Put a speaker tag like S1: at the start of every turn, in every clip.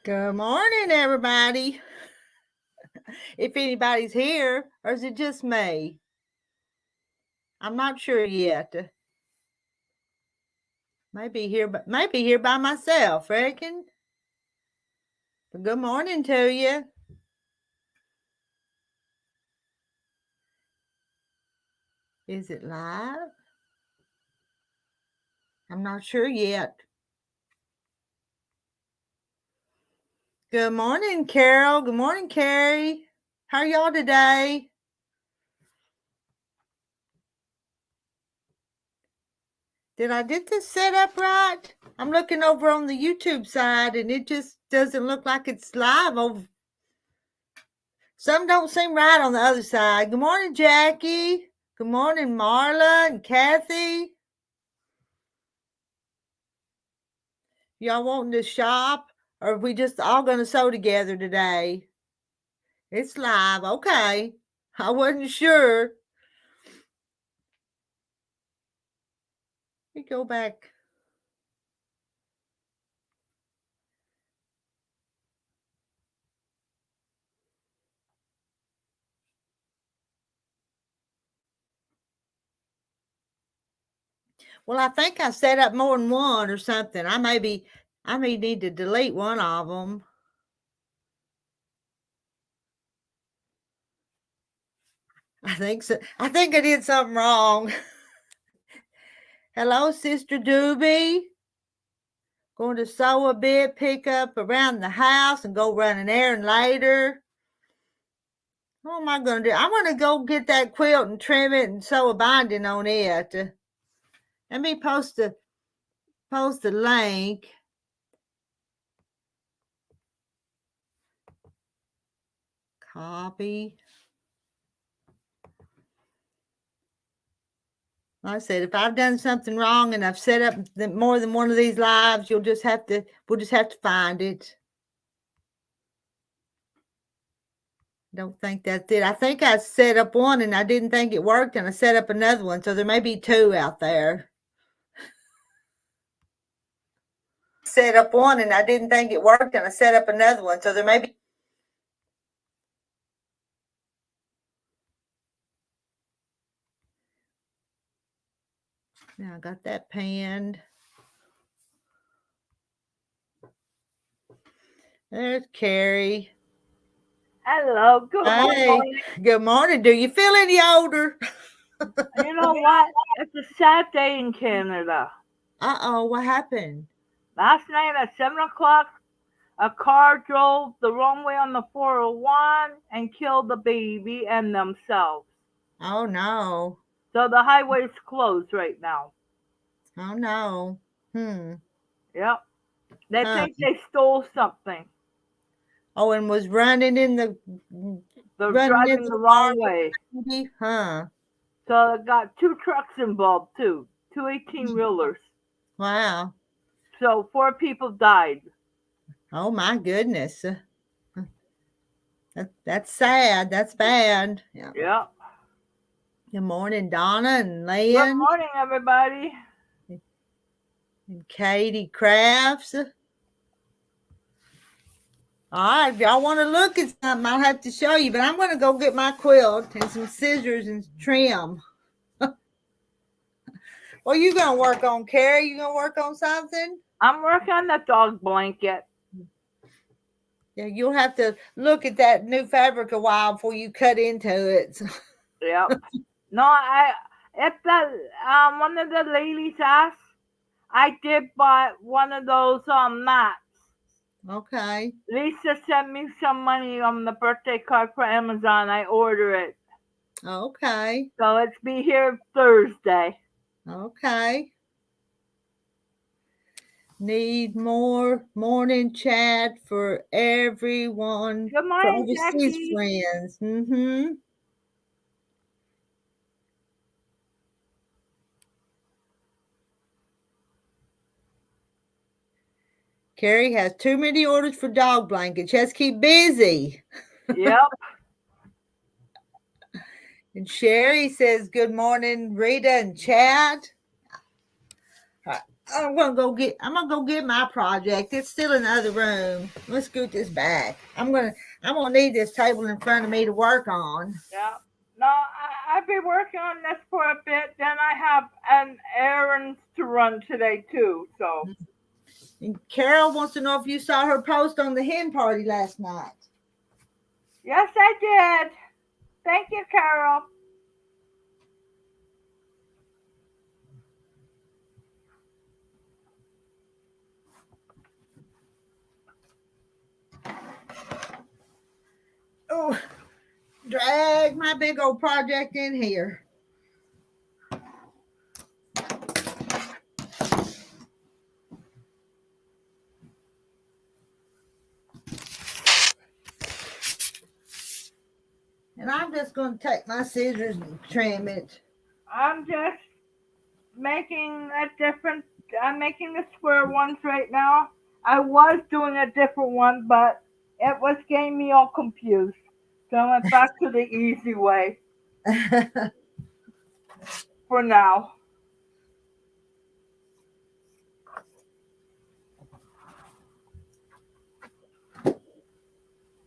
S1: Good morning, everybody. If anybody's here, or is it just me? I'm not sure yet. Maybe here by myself, reckon. But good morning to you. Is it live? I'm not sure yet. Good morning, Carol. Good morning, Carrie. How are y'all today? Did I get this set up right? I'm looking over on the YouTube side and it just doesn't look like it's live over. Some don't seem right on the other side. Good morning, Jackie. Good morning, Marla and Kathy. Y'all wanting to shop? Or are we just all going to sew together today? It's live. Okay. I wasn't sure. Let me go back. Well, I think I set up more than one or something. I may need to delete one of them. I think so. I think I did something wrong. Hello, Sister Doobie. Going to sew a bit, pick up around the house, and go run an errand later. What am I going to do? I'm going to go get that quilt and trim it and sew a binding on it. Let me post the link. Copy. Like I said, if I've done something wrong and I've set up more than one of these lives, we'll just have to find it. Don't think that's it. I think I set up one and I didn't think it worked, and I set up another one, so there may be two out there. Set up one and I didn't think it worked, and I set up another one, so there may be. Now I got that pinned. There's Carrie.
S2: Hello, good morning.
S1: Good morning. Do you feel any older?
S2: You know what? It's a sad day in Canada.
S1: Uh-oh, what happened?
S2: Last night at 7 o'clock, a car drove the wrong way on the 401 and killed the baby and themselves.
S1: Oh, no.
S2: So the highway's closed right now.
S1: Oh, no.
S2: Yep. They think they stole something.
S1: Oh, and was running in the...
S2: They're driving the wrong way.
S1: Huh.
S2: So it got two trucks involved, too. Two 18-wheelers.
S1: Wow.
S2: So 4 people died.
S1: Oh, my goodness. That's sad. That's bad. Yeah.
S2: Yep.
S1: Good morning, Donna and Lynn.
S2: Good morning, everybody.
S1: And Katie Crafts. All right, if y'all want to look at something, I'll have to show you, but I'm going to go get my quilt and some scissors and trim. What are you going to work on, Carrie? You going to work on something?
S2: I'm working on the dog blanket.
S1: Yeah, you'll have to look at that new fabric a while before you cut into it.
S2: Yep. No, if one of the ladies asked, I did buy one of those mats.
S1: Okay.
S2: Lisa sent me some money on the birthday card for Amazon. I order it.
S1: Okay.
S2: So it's be here Thursday.
S1: Okay. Need more morning chat for everyone.
S2: Good morning,
S1: Jackie. Friends. Carrie has too many orders for dog blankets. Just keep busy.
S2: Yep.
S1: And Sherry says, good morning, Rita and Chad. I'm gonna go get my project. It's still in the other room. Let's scoot this back. I'm gonna need this table in front of me to work on.
S2: Yeah. No, I've been working on this for a bit. Then I have an errands to run today too. So
S1: And Carol wants to know if you saw her post on the hen party last night.
S2: yes, I did. Thank you, Carol.
S1: Oh, drag my big old project in here. And I'm just going to take my scissors and trim it.
S2: I'm just making a different. I'm making the square ones right now. I was doing a different one, but it was getting me all confused. So I went back to the easy way for now.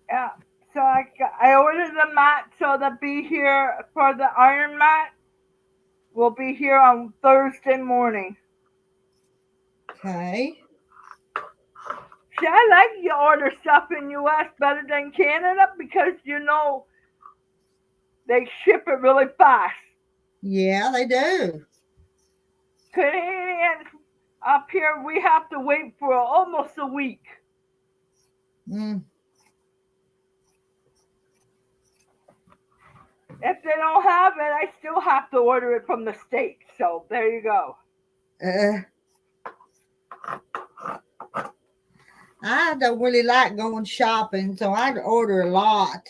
S2: Yeah. So I ordered the mat, so they'll be here for the iron mat. Will be here on Thursday morning.
S1: Okay.
S2: See, I like you order stuff in U.S. better than Canada because they ship it really fast.
S1: Yeah, they do.
S2: Canadians up here, we have to wait for almost a week.
S1: Mm.
S2: If they don't have it, I still have to order it from the States. So there you go.
S1: Uh, I don't really like going shopping, so I order a lot.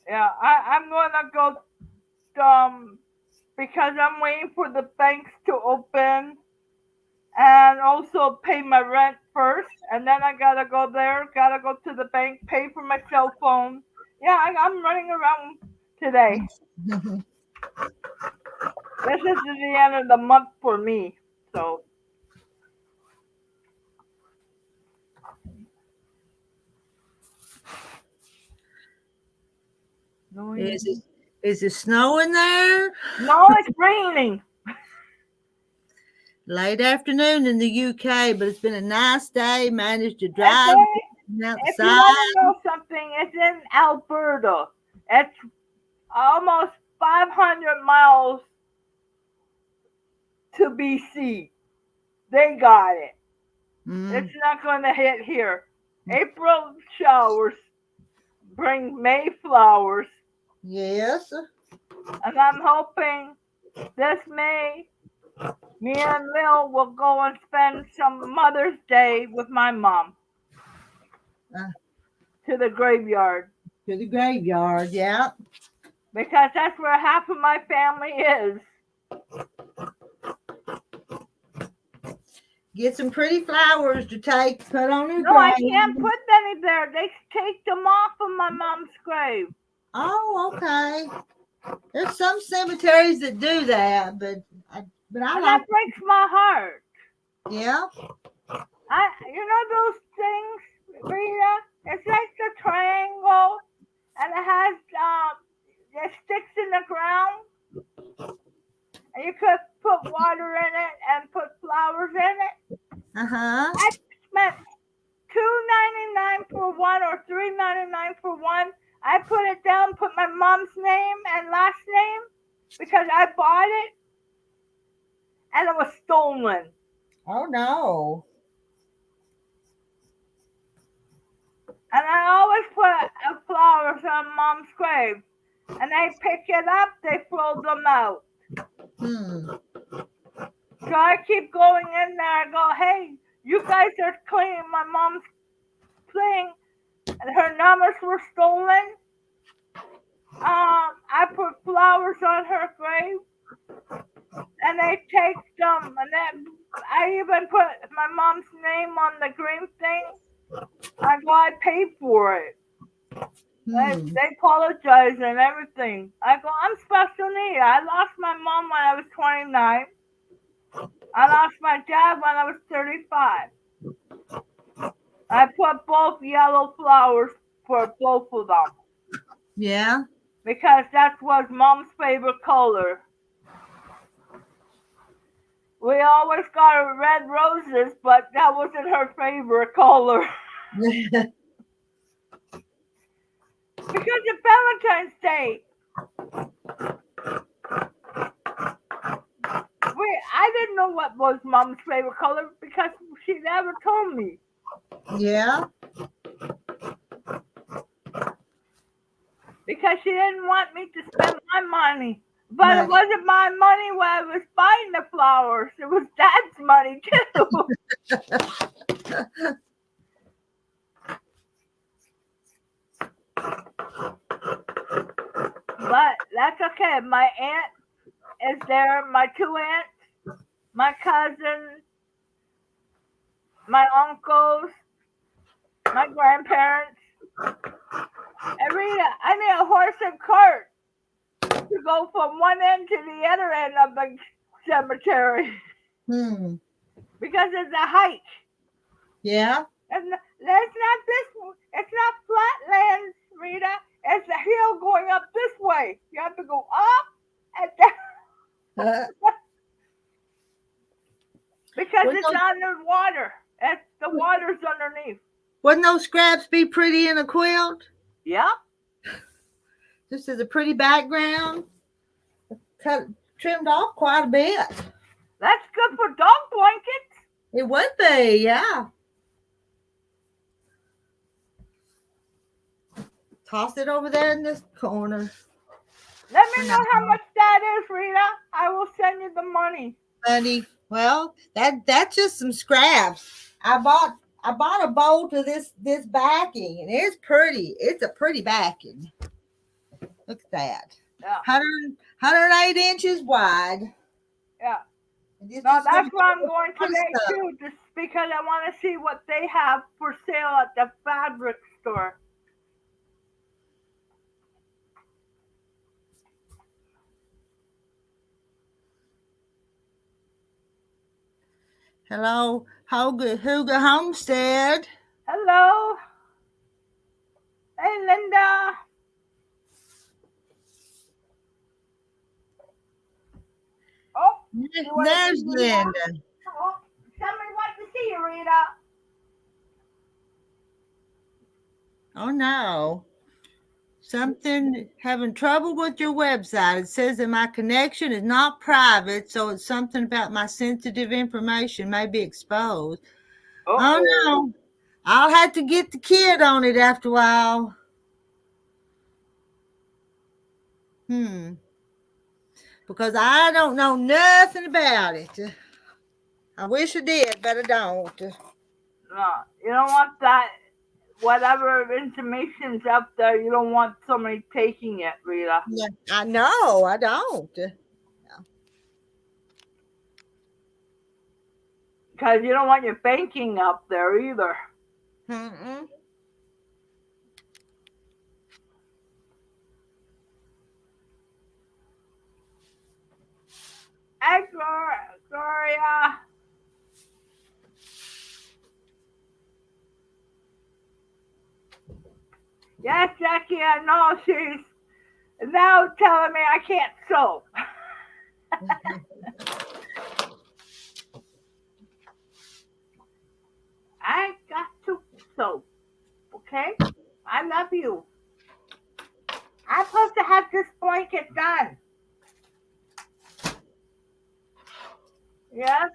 S2: Yeah, I'm going to go because I'm waiting for the banks to open and also pay my rent first. And then I got to go there, got to go to the bank, pay for my cell phone. Yeah, I'm running around today. This is the end of the month for me. So,
S1: Is it is it snowing there?
S2: no, it's raining.
S1: Late afternoon in the UK, but it's been a nice day. Managed to drive
S2: Okay. If you
S1: outside.
S2: want to know something, it's in Alberta. It's almost 500 miles to BC. They got it.
S1: Mm,
S2: It's not going to hit here. April showers bring May flowers,
S1: yes.
S2: and I'm hoping this May me and Lil will go and spend some Mother's Day with my mom
S1: Uh,
S2: to the graveyard
S1: to the graveyard, yeah.
S2: because that's where half of my family is.
S1: Get some pretty flowers to put on your
S2: No, I can't
S1: grave.
S2: put any there. They take them off of my mom's grave.
S1: Oh, okay. There's some cemeteries that do that, but I
S2: And
S1: like,
S2: that breaks my heart.
S1: yeah.
S2: You know those things, Rita? It's like the triangle, and it sticks in the ground, and you could put water in it and put flowers in it.
S1: Uh-huh.
S2: I spent $2.99 for one or $3.99 for one. I put it down, put my mom's name and last name because I bought it, and it was stolen.
S1: Oh no.
S2: And I always put flowers on mom's grave. And they pick it up, they throw them out.
S1: Hmm.
S2: So I keep going in there. I go, hey, you guys are cleaning my mom's thing, and her numbers were stolen. I put flowers on her grave, and they take them. And then I even put my mom's name on the green thing. I go, I paid for it.
S1: Hmm.
S2: They apologize and everything. I go, I'm special needs. I lost my mom when I was 29. I lost my dad when I was 35. I put both yellow flowers for both of them
S1: Yeah.
S2: because that was Mom's favorite color. We always got her red roses, but that wasn't her favorite color. Because of Valentine's Day, I didn't know what was Mom's favorite color because she never told me.
S1: Yeah.
S2: Because she didn't want me to spend my money. But it
S1: Right.
S2: wasn't my money when I was buying the flowers. It was Dad's money too. But that's okay. My aunt is there. My two aunts, my cousin, my uncles, my grandparents. And Rita, I need a horse and cart to go from one end to the other end of the cemetery
S1: Hmm.
S2: because it's a hike.
S1: Yeah.
S2: And there's not this. It's not flat lands, Rita. It's a hill going up this way. You have to go up and down
S1: Uh,
S2: because
S1: wouldn't
S2: it's
S1: those,
S2: underwater. It's the water's underneath.
S1: wouldn't those scraps be pretty in a quilt?
S2: Yep,
S1: Just as a pretty background. Cut trimmed off quite a bit.
S2: that's good for dog blankets.
S1: It would be, yeah. Toss it over there in this corner
S2: Let
S1: for
S2: me
S1: now,
S2: know how much that is, Rita. I will send you the money.
S1: buddy. Well, that's just some scraps. I bought a bolt of this backing, and it's pretty. It's a pretty backing. Look at that.
S2: Yeah,
S1: 108 inches wide.
S2: yeah.
S1: And it's
S2: No,
S1: just gonna
S2: that's
S1: be
S2: where I'm going
S1: pretty
S2: today
S1: stuff.
S2: too, just because I want to see what they have for sale at the fabric store.
S1: Hello, Huga Homestead.
S2: Hello, hey Linda. Oh, you want to see
S1: There's
S2: Rita?
S1: Linda.
S2: Oh, tell me what to see, Rita.
S1: Oh no. Something having trouble with your website. It says that my connection is not private, so it's something about my sensitive information may be exposed. Oh
S2: Uh-oh.
S1: no. I'll have to get the kid on it after a while. Because I don't know nothing about it. I wish I did, but I don't.
S2: No, you don't want that. Whatever information's up there, you don't want somebody taking it, Rita.
S1: Yeah, I know, I don't.
S2: Because you don't want your banking up there either.
S1: Mm-mm.
S2: Hey, Gloria. Yes, Jackie, I know she's now telling me I can't sew. I got to sew, okay? I love you. I'm supposed to have this blanket done. Yes,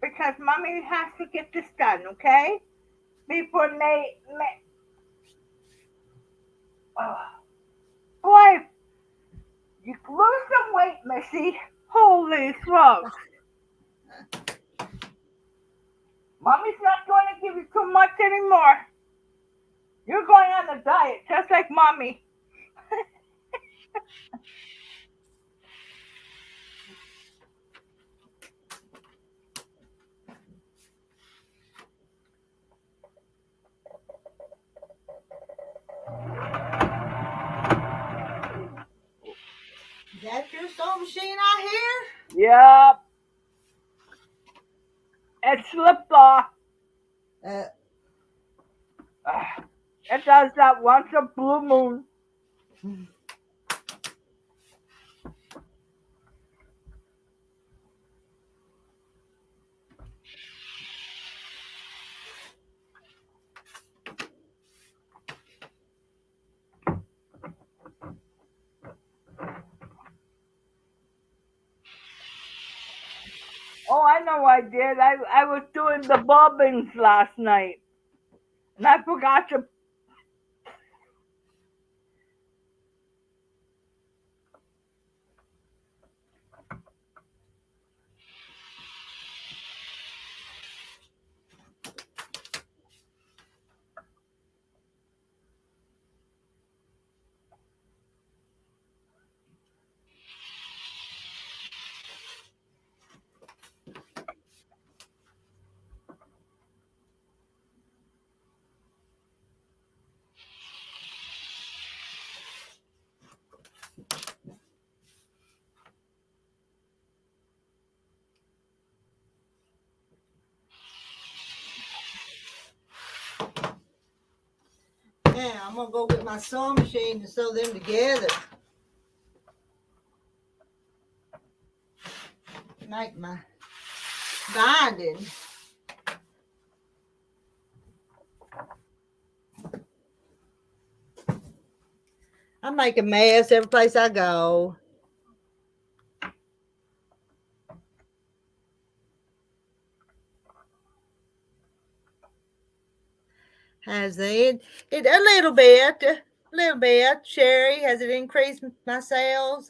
S2: because mommy has to get this done, okay? Before May. Oh, boy, you lose some weight, Missy. Holy smokes. Mommy's not going to give you too much anymore. You're going on a diet, just like mommy.
S1: Is that your sewing machine I hear?
S2: Yep. It slipped off.
S1: Uh,
S2: It does that once a blue moon. Oh, I know I did. I was doing the bobbins last night. And I forgot to.
S1: now I'm gonna go get my sewing machine and sew them together. Make my binding. I make a mess every place I go. Has it a little bit, Sherry? Has it increased my sales?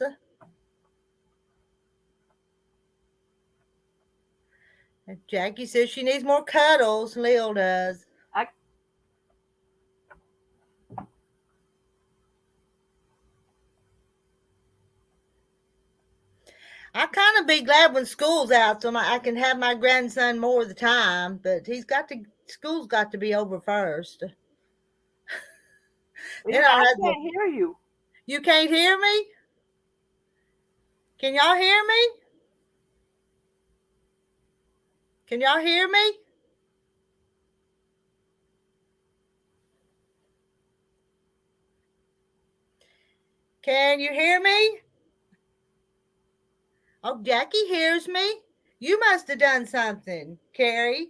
S1: Jackie says she needs more cuddles. Lil does.
S2: I,
S1: I kind of be glad when school's out, so I can have my grandson more of the time. But school's got to be over first. Then
S2: Rita,
S1: I'll
S2: I
S1: have to.
S2: can't hear you.
S1: You can't hear me? Can y'all hear me? Can y'all hear me? Can you hear me? Oh, Jackie hears me. You must have done something, Carrie.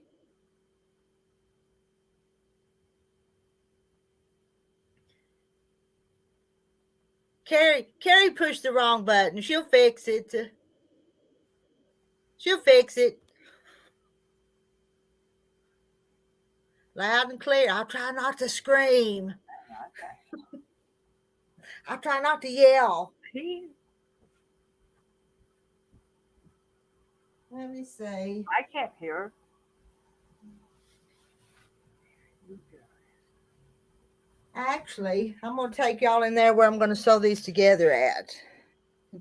S1: Carrie pushed the wrong button. She'll fix it. She'll fix it. Loud and clear. I'll try not to scream. I'll try not to yell.
S2: See?
S1: Let me see.
S2: I can't hear.
S1: Actually, I'm going to take y'all in there where I'm going to sew these together at.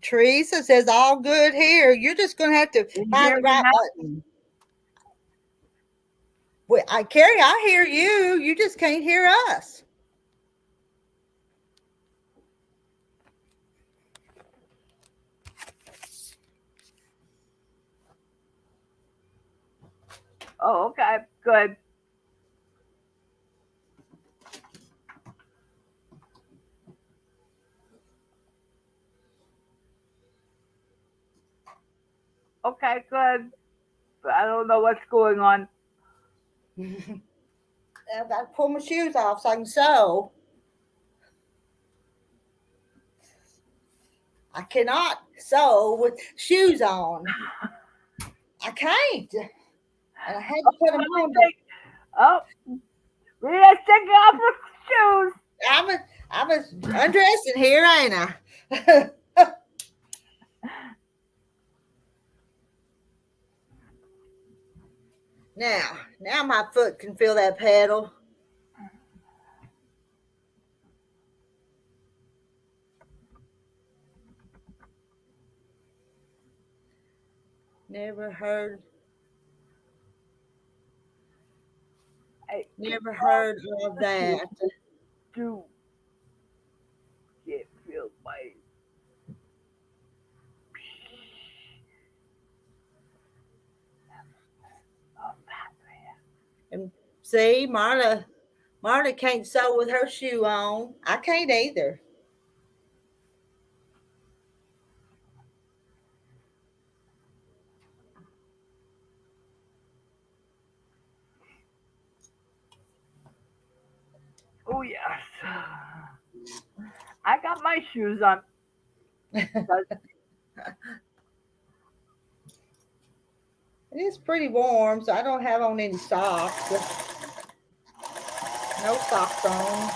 S1: Teresa says, all good here. You're just going to have to find the right button. Well, Carrie, I hear you. You just can't hear us.
S2: Oh, okay. Good. Okay, good. But I don't know what's going on.
S1: I've got to pull my shoes off so I can sew. I cannot sew with shoes on. I can't. And I had to put them on.
S2: Oh, Rita's taking off her shoes.
S1: I was undressing here, ain't I? Now my foot can feel that pedal. Never heard of that.
S2: Do get feel my.
S1: See, Marla can't sew with her shoe on. I can't either.
S2: Oh yes. I got my shoes on.
S1: It is pretty warm, so I don't have on any socks. No socks on.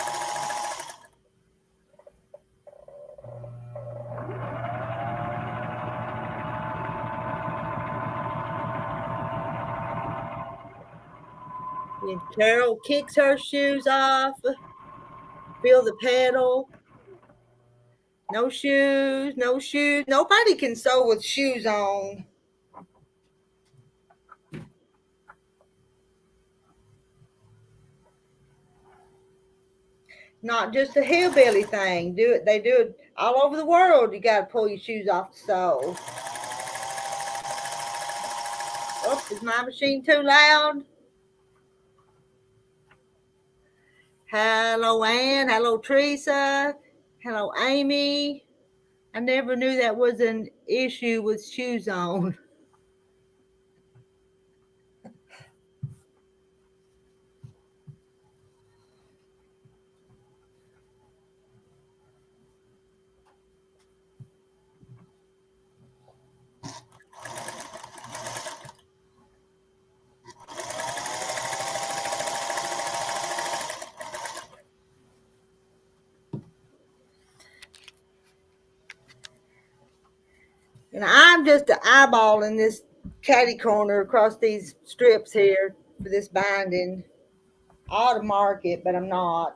S1: And Carol kicks her shoes off. Feel the pedal. No shoes, no shoes. Nobody can sew with shoes on. Not just a hillbilly thing. They do it all over the world. You got to pull your shoes off the sew. Oh, is my machine too loud? Hello, Ann. Hello, Teresa. Hello, Amy. I never knew that was an issue with shoes on. And I'm just eyeballing this catty corner across these strips here for this binding. I ought to mark it, but I'm not.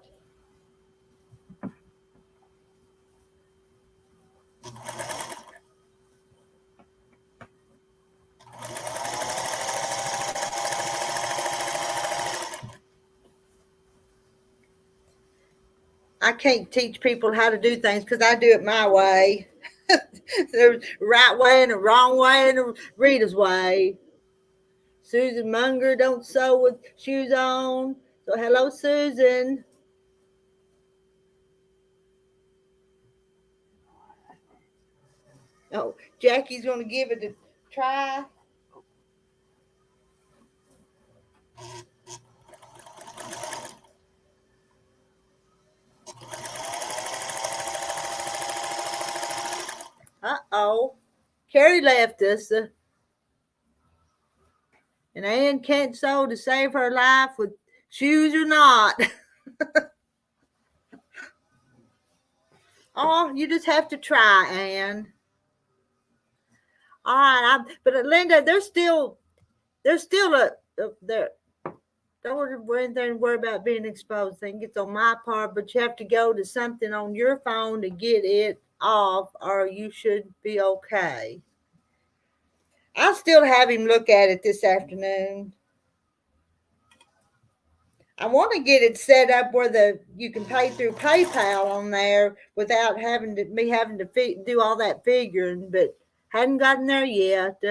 S1: I can't teach people how to do things because I do it my way. There's a right way and a wrong way and a Rita's way. Susan Munger don't sew with shoes on. So hello, Susan. Oh, Jackie's gonna give it a try. Uh-oh. Carrie left us. And Ann can't sew to save her life with shoes or not. Oh, you just have to try, Ann. All right, but Linda, there's still there. Don't worry about being exposed. I think it's on my part, but you have to go to something on your phone to get it off, or you should be okay. I'll still have him look at it this afternoon. I want to get it set up where you can pay through PayPal on there without having to do all that figuring, but hadn't gotten there yet.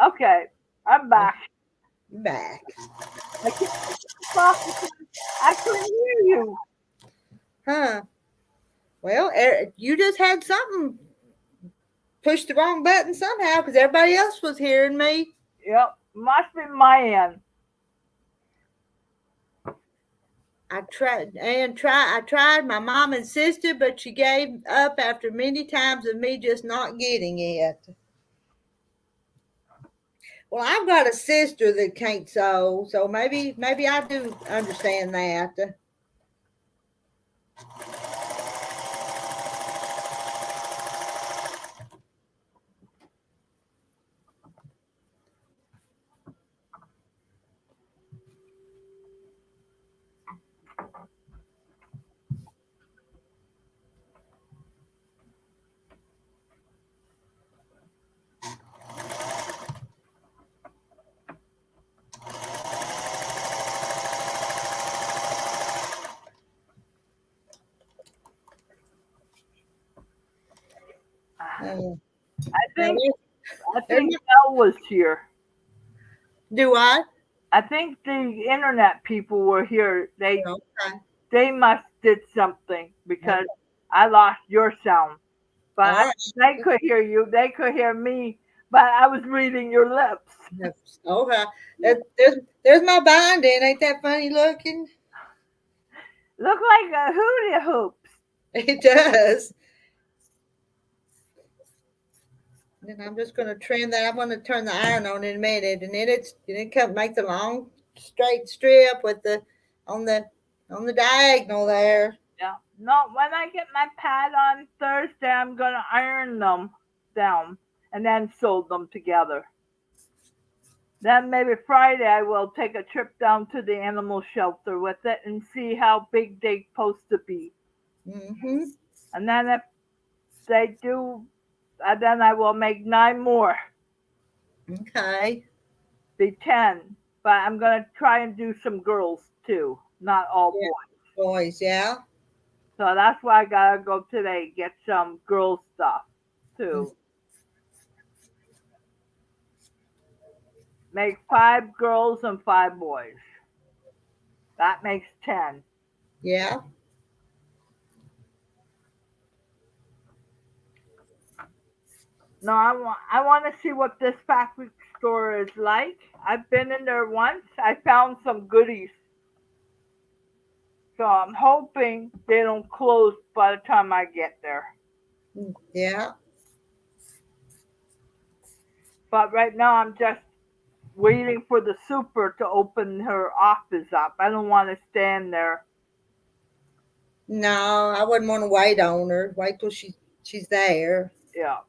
S2: Okay, I'm back.
S1: Back.
S2: I can't talk because I couldn't hear you.
S1: Huh. Well, you just had something push the wrong button somehow because everybody else was hearing me.
S2: Yep, must be my end.
S1: I tried my mom insisted, but she gave up after many times of me just not getting it. Well, I've got a sister that can't sew, so maybe I do understand that. Uh,
S2: I
S1: now
S2: think I
S1: there's
S2: think Mel was here.
S1: do I?
S2: I think the internet people were here.
S1: Okay.
S2: They must did something
S1: Okay.
S2: because I lost your sound. But
S1: All
S2: they
S1: right.
S2: could hear you. They could hear me. But I was reading your lips.
S1: Yes. Okay. There's my binding. Ain't that funny looking?
S2: Look like a hula hoops.
S1: It does. And I'm just going to trim that. I'm going to turn the iron on in a minute, and then it come make the long straight strip with the on the on the diagonal there.
S2: Yeah. No, when I get my pad on Thursday, I'm gonna iron them down and then sew them together. Then maybe Friday I will take a trip down to the animal shelter with it and see how big they're supposed to be.
S1: Mm-hmm.
S2: And then if they do, then I will make 9 more,
S1: Okay.
S2: be 10. But I'm gonna try and do some girls too, not all
S1: Yeah.
S2: boys.
S1: Boys. Yeah.
S2: So that's why I gotta go today get some girl stuff
S1: Mm,
S2: too. Make 5 girls and 5 boys. That makes 10.
S1: yeah.
S2: No, I want to see what this fabric store is like. I've been in there once. I found some goodies. So I'm hoping they don't close by the time I get there.
S1: Yeah.
S2: But right now I'm just waiting for the super to open her office up. I don't want to stand there.
S1: No, I wouldn't want to wait on her. Wait till she's there.
S2: Yeah.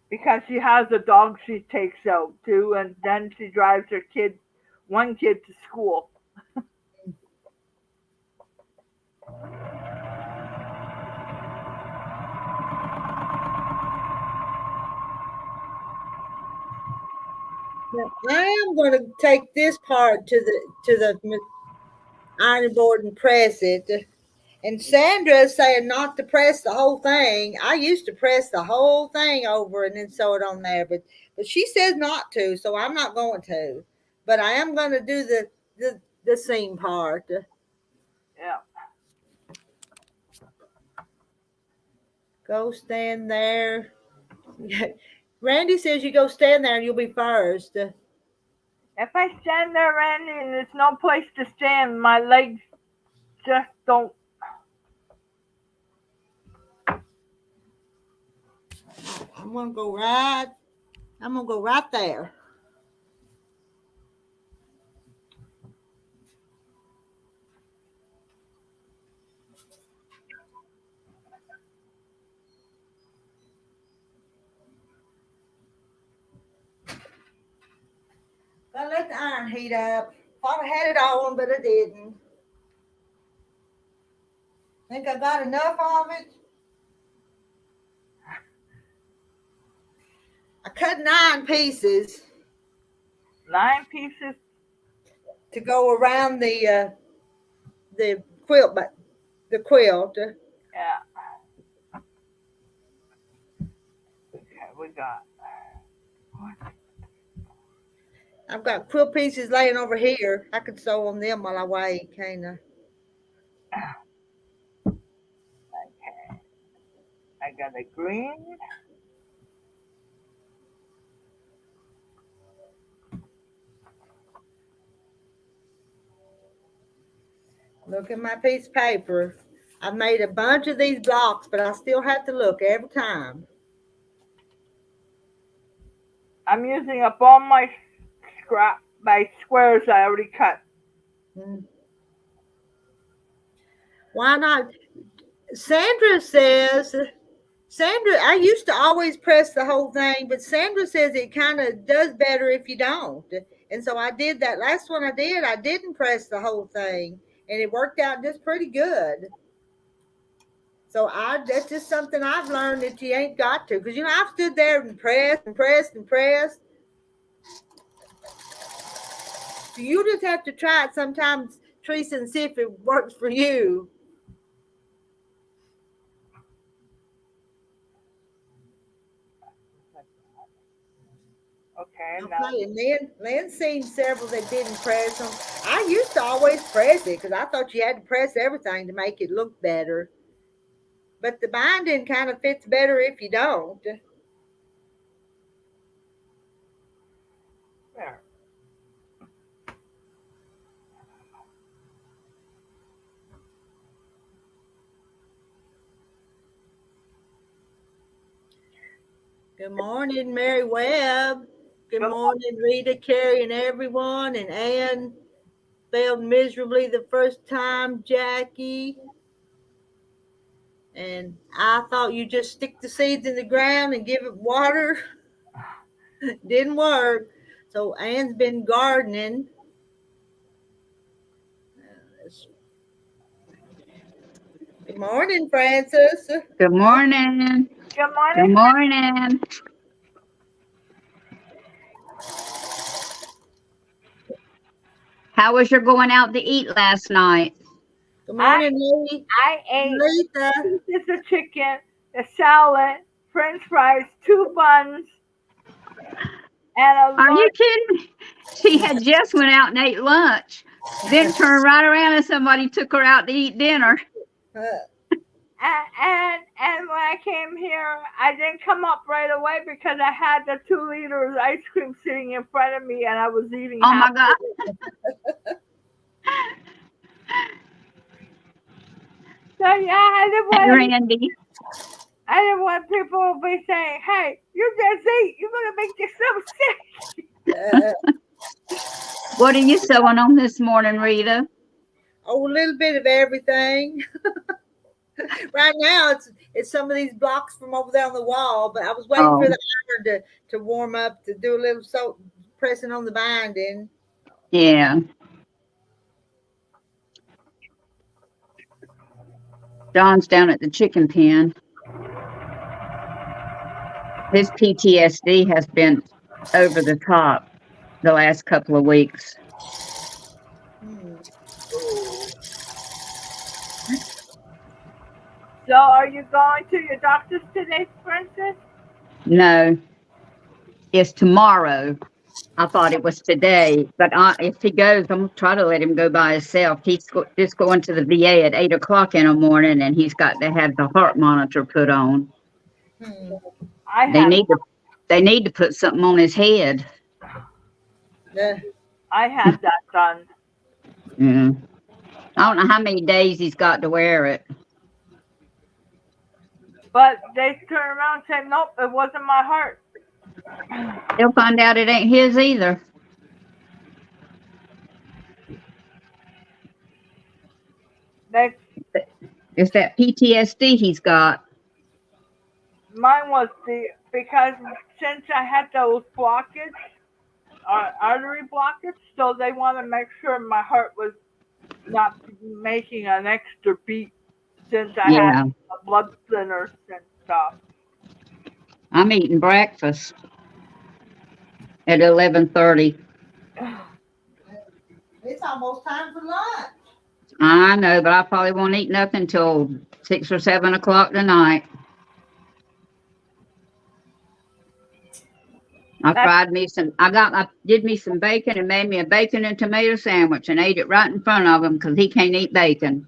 S2: Because she has a dog she takes out too, and then she drives one kid to school.
S1: Now, I am going to take this part to the ironing board and press it. And Sandra is saying not to press the whole thing. I used to press the whole thing over and then sew it on there, but she says not to, so I'm not going to. But I am going to do the seam part.
S2: Yeah.
S1: Go stand there. Randy says you go stand there and you'll be first.
S2: If I stand there, Randy, and there's no place to stand, my legs just don't.
S1: I'm gonna go right. I'm gonna go right there. Gotta let the iron heat up. Thought I had it on, but I didn't. Think I got enough of it. I cut 9 pieces
S2: 9 pieces.
S1: to go around the quilt, but the quilt.
S2: Yeah. Okay, we got.
S1: I've got quilt pieces laying over here. I could sew on them while I wait, can't I?
S2: Okay. I got a green.
S1: Look at my piece of paper. I've made a bunch of these blocks, but I still have to look every time.
S2: I'm using up all my squares I already cut.
S1: Mm. Why not? Sandra says, Sandra, I used to always press the whole thing, but Sandra says it kind of does better if you don't. And so I did that last one I did. I didn't press the whole thing, and it worked out just pretty good. So that's just something I've learned that you ain't got to. Because, I've stood there and pressed and pressed and pressed. So you just have to try it sometimes, Teresa, and see if it works for you.
S2: Okay,
S1: I'll
S2: now
S1: tell you, Lynn seen several that didn't press them. I used to always press it because I thought you had to press everything to make it look better. But the binding kind of fits better if you don't.
S2: there.
S1: Good morning, Mary Webb. Good
S2: Good
S1: morning, Rita, Carrie, and everyone. And Ann failed miserably the first time, Jackie. And I thought you just stick the seeds in the ground and give it water. Didn't work. So Ann's been gardening. Good morning, Francis.
S3: Good morning.
S2: Good
S3: Good
S2: morning.
S3: morning. How was your going out to eat last night?
S1: Good
S2: I
S1: morning, Lady.
S2: I ate
S1: Letha.
S2: pieces of chicken, a salad, French fries, two buns, and a
S3: Are you
S2: large.
S3: kidding? She had just went out and ate lunch, then turned right around and somebody took her out to eat dinner.
S2: And when I came here, I didn't come up right away because I had the 2 liters ice cream sitting in front of me, and I was eating
S3: Oh
S2: half.
S3: my God.
S2: So yeah,
S3: Hey, Randy.
S2: I didn't want people to be saying, "Hey, you just eat. You're gonna make yourself sick."
S3: What are you sewing on this morning, Rita?
S1: Oh, a little bit of everything. Right now, it's some of these blocks from over there on the wall, but I was waiting for
S3: Oh,
S1: the iron to warm up to do a little pressing on the binding.
S3: yeah. John's down at the chicken pen. His PTSD has been over the top the last couple of weeks.
S1: Hmm.
S2: So, are you going to your doctor's today, Francis?
S3: No, it's tomorrow. I thought it was today, but if he goes, I'm gonna try to let him go by himself. He's just going to the VA at 8 o'clock in the morning, and he's got to have the heart monitor put on.
S1: Hmm.
S2: I
S3: They
S2: had
S3: need to, they need to put something on his head.
S1: Yeah.
S2: I had that done,
S3: Yeah. I don't know how many days he's got to wear it.
S2: but they turned around and said, "Nope, it wasn't my heart."
S3: He'll find out it ain't his either.
S2: They
S3: It's that PTSD he's got.
S2: Mine was because since I had those blockage, artery blockage, so they want to make sure my heart was not making an extra beat since I had
S3: Yeah,
S2: blood thinners and stuff.
S3: I'm eating breakfast at 11:30.
S1: It's almost time for lunch.
S3: I know, but I probably won't eat nothing till 6 or 7 o'clock tonight.
S2: That's
S3: I did me some bacon and made me a bacon and tomato sandwich and ate it right in front of him because he can't eat bacon.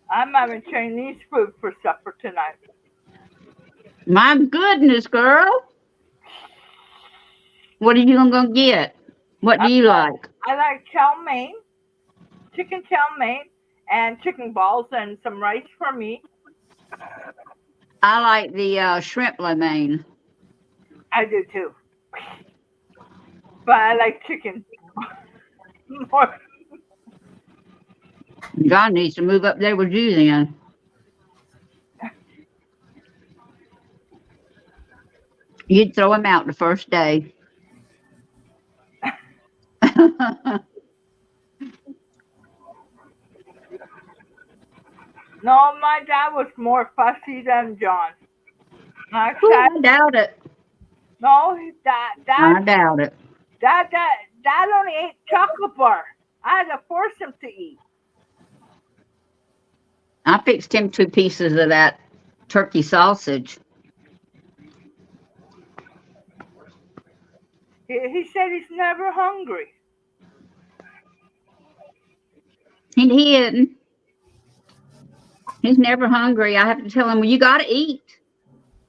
S2: I'm having Chinese food for supper tonight.
S3: My goodness, girl. What are you gonna get? What
S2: I,
S3: do you like?
S2: I like chow mein, chicken chow mein, and chicken balls and some rice for me.
S3: I like the shrimp lo mein.
S2: I do too, but I like chicken more.
S3: John needs to move up there with you then. You'd throw him out the first day.
S2: No, my dad was more fussy than John.
S3: Ooh,
S2: Okay.
S3: I doubt it.
S2: No,
S3: I doubt it.
S2: dad only ate chocolate bar. I had to force him to eat.
S3: I fixed him 2 pieces of that turkey sausage.
S2: He said he's never hungry.
S3: He isn't. He's never hungry. I have to tell him, well, you got to eat.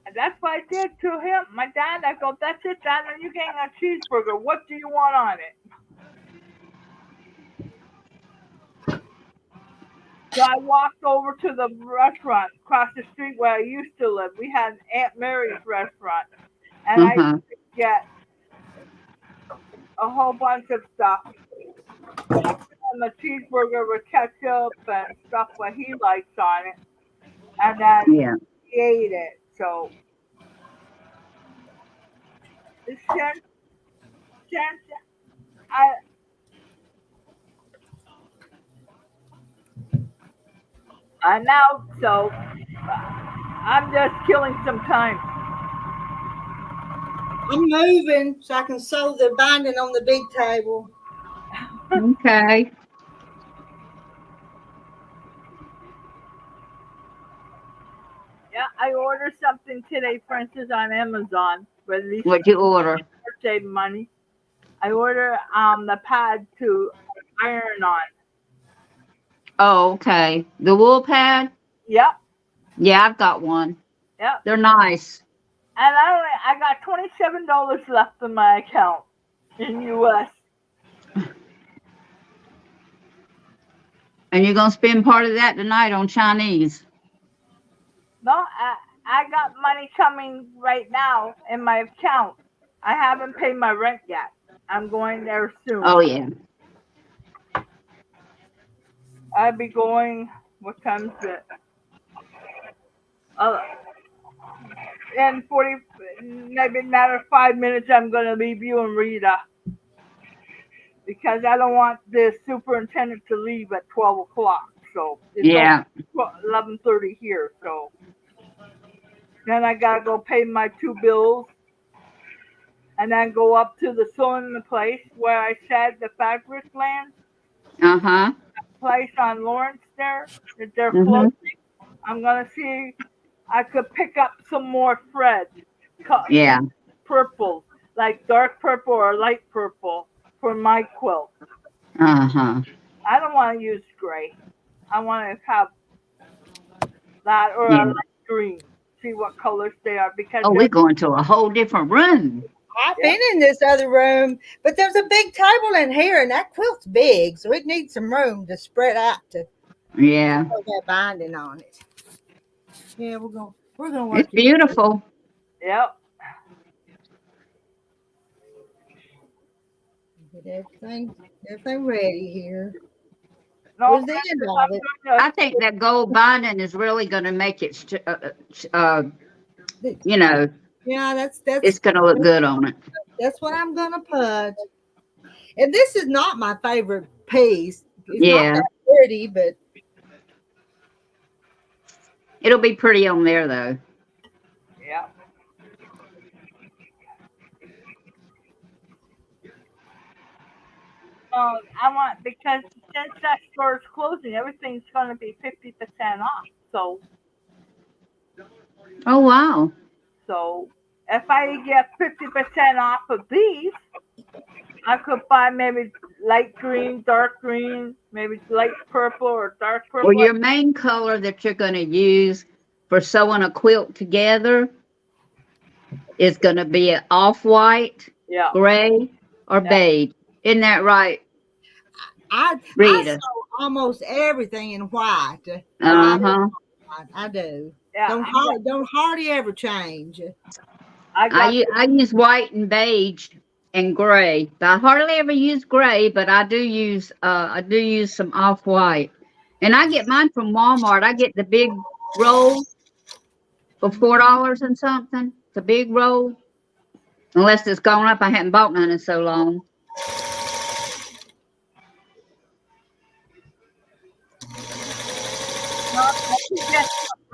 S2: And that's what I did to him. My dad, I go, that's it, Dad, and you're getting a cheeseburger. What do you want on it? So I walked over to the restaurant across the street where I used to live. We had Aunt Mary's restaurant. And I
S3: Uh-huh.
S2: get a whole bunch of stuff. And the cheeseburger with ketchup and stuff what he likes on it. And then
S3: Yeah.
S2: he ate it. So since I now so I'm just killing some time.
S1: I'm moving so I can sew the binding on the big table.
S3: Okay.
S2: Yeah, I ordered something today, for instance, on Amazon. But at least
S3: What'd you order?
S2: save money. I ordered the pad to iron on.
S3: Oh, okay. The wool pad?
S2: Yep,
S3: Yeah, I've got one.
S2: yep.
S3: They're nice.
S2: And I got $27 left in my account in US.
S3: And you're going to spend part of that tonight on Chinese.
S2: No, I got money coming right now in my account. I haven't paid my rent yet. I'm going there soon.
S3: Oh, yeah.
S2: I'll be going. What time is it? In 40, maybe another 5 minutes, I'm going to leave you and Rita. Because I don't want the superintendent to leave at 12 o'clock. So it's
S3: Yeah.
S2: 11:30 here. So then I got to go pay my 2 bills. And then go up to the sewing place where I said the fabric land.
S3: Uh-huh.
S2: Place on Lawrence there. That they're
S3: Mm-hmm.
S2: closing. I'm going to see I could pick up some more thread.
S3: Yeah.
S2: Purple, like dark purple or light purple for my quilt.
S3: Uh-huh.
S2: I don't want to use gray. I want to have that or
S3: Yeah.
S2: a light green. See what colors they are because
S3: Oh, we're going to a whole different room.
S1: I've been in this other room, but there's a big table in here, and that quilt's big, so it needs some room to spread out to
S3: Yeah.
S1: put that binding on it. Yeah, we're gonna work
S3: It's beautiful.
S2: Yep.
S1: Get everything ready here.
S2: No,
S1: Where's the end of it?
S3: I think that gold binding is really going to make it, you know,
S1: Yeah, that's
S3: it's going to look good on it.
S1: that's what I'm gonna put. And this is not my favorite piece. It's
S3: Yeah.
S1: not that pretty, but
S3: It'll be pretty on there, though.
S2: Yeah. I want because since that store is closing, everything's going to be 50% off.
S3: Oh, wow.
S2: So if I get 50% off of these, I could buy maybe light green, dark green, maybe light purple or dark purple.
S3: Well, your main color that you're going to use for sewing a quilt together is going to be an off-white,
S2: Yeah.
S3: gray, or
S2: Yeah.
S3: beige. Isn't that right,
S1: I
S3: Rita?
S1: sew almost everything in white.
S3: Uh-huh.
S1: I do.
S2: Yeah.
S1: Don't hardly ever change.
S3: I use white and beige and gray. I hardly ever use gray, but I do use some off-white. And I get mine from Walmart. I get the big roll for $4 and something. It's a big roll. Unless it's gone up, I haven't bought none in so long.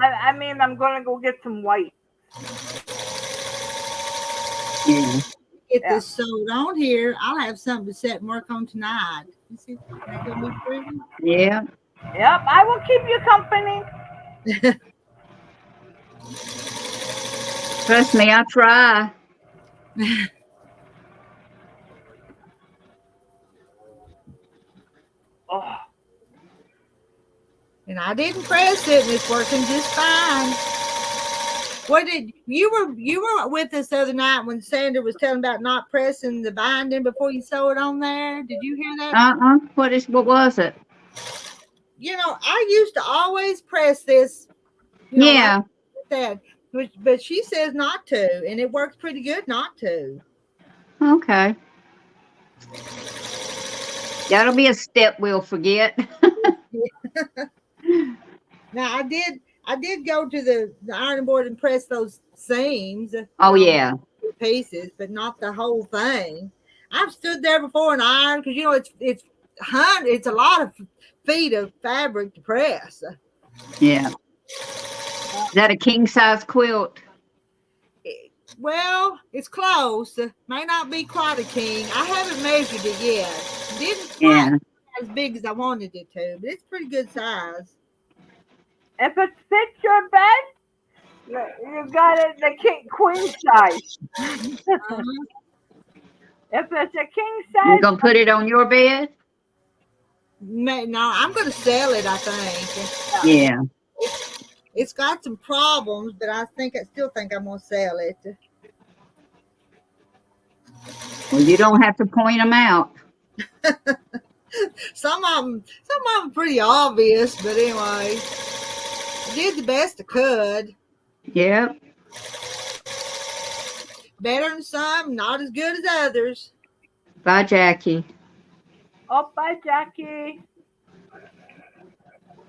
S2: I mean, I'm going to go get some white.
S3: Yeah.
S1: Get this sewed on here. I'll have something to sit and work on tonight. You see, that's gonna be pretty.
S3: Yeah.
S2: Yep, I will keep you company.
S3: Trust me, I try.
S2: Oh,
S1: And I didn't press it, and it's working just fine. What did you were with us the other night when Sandra was telling about not pressing the binding before you sew it on there? Did you hear that?
S3: What was it?
S1: You know, I used to always press this, like
S3: Yeah.
S1: that, but she says not to, and it works pretty good not to.
S3: Okay. That'll be a step we'll forget.
S1: Now I did go to the ironing board and press those seams,
S3: Oh yeah.
S1: pieces, but not the whole thing. I've stood there before and ironed because it's a lot of feet of fabric to press.
S3: Yeah. Is that a king size quilt?
S1: Well, it's close. May not be quite a king. I haven't measured it yet. Didn't quite as big as I wanted it to, but it's pretty good size.
S2: if it fits your bed, you got it the queen size. If it's a king
S3: You
S2: size,
S3: gonna put it on your bed?
S1: No, I'm going to sell it, I think.
S3: Yeah.
S1: It's got some problems, but I still think I'm going to sell it.
S3: Well, you don't have to point them out.
S1: Some of them pretty obvious, but anyway, I did the best I could.
S3: Yep.
S1: Better than some, not as good as others.
S3: Bye, Jackie.
S2: oh, bye, Jackie.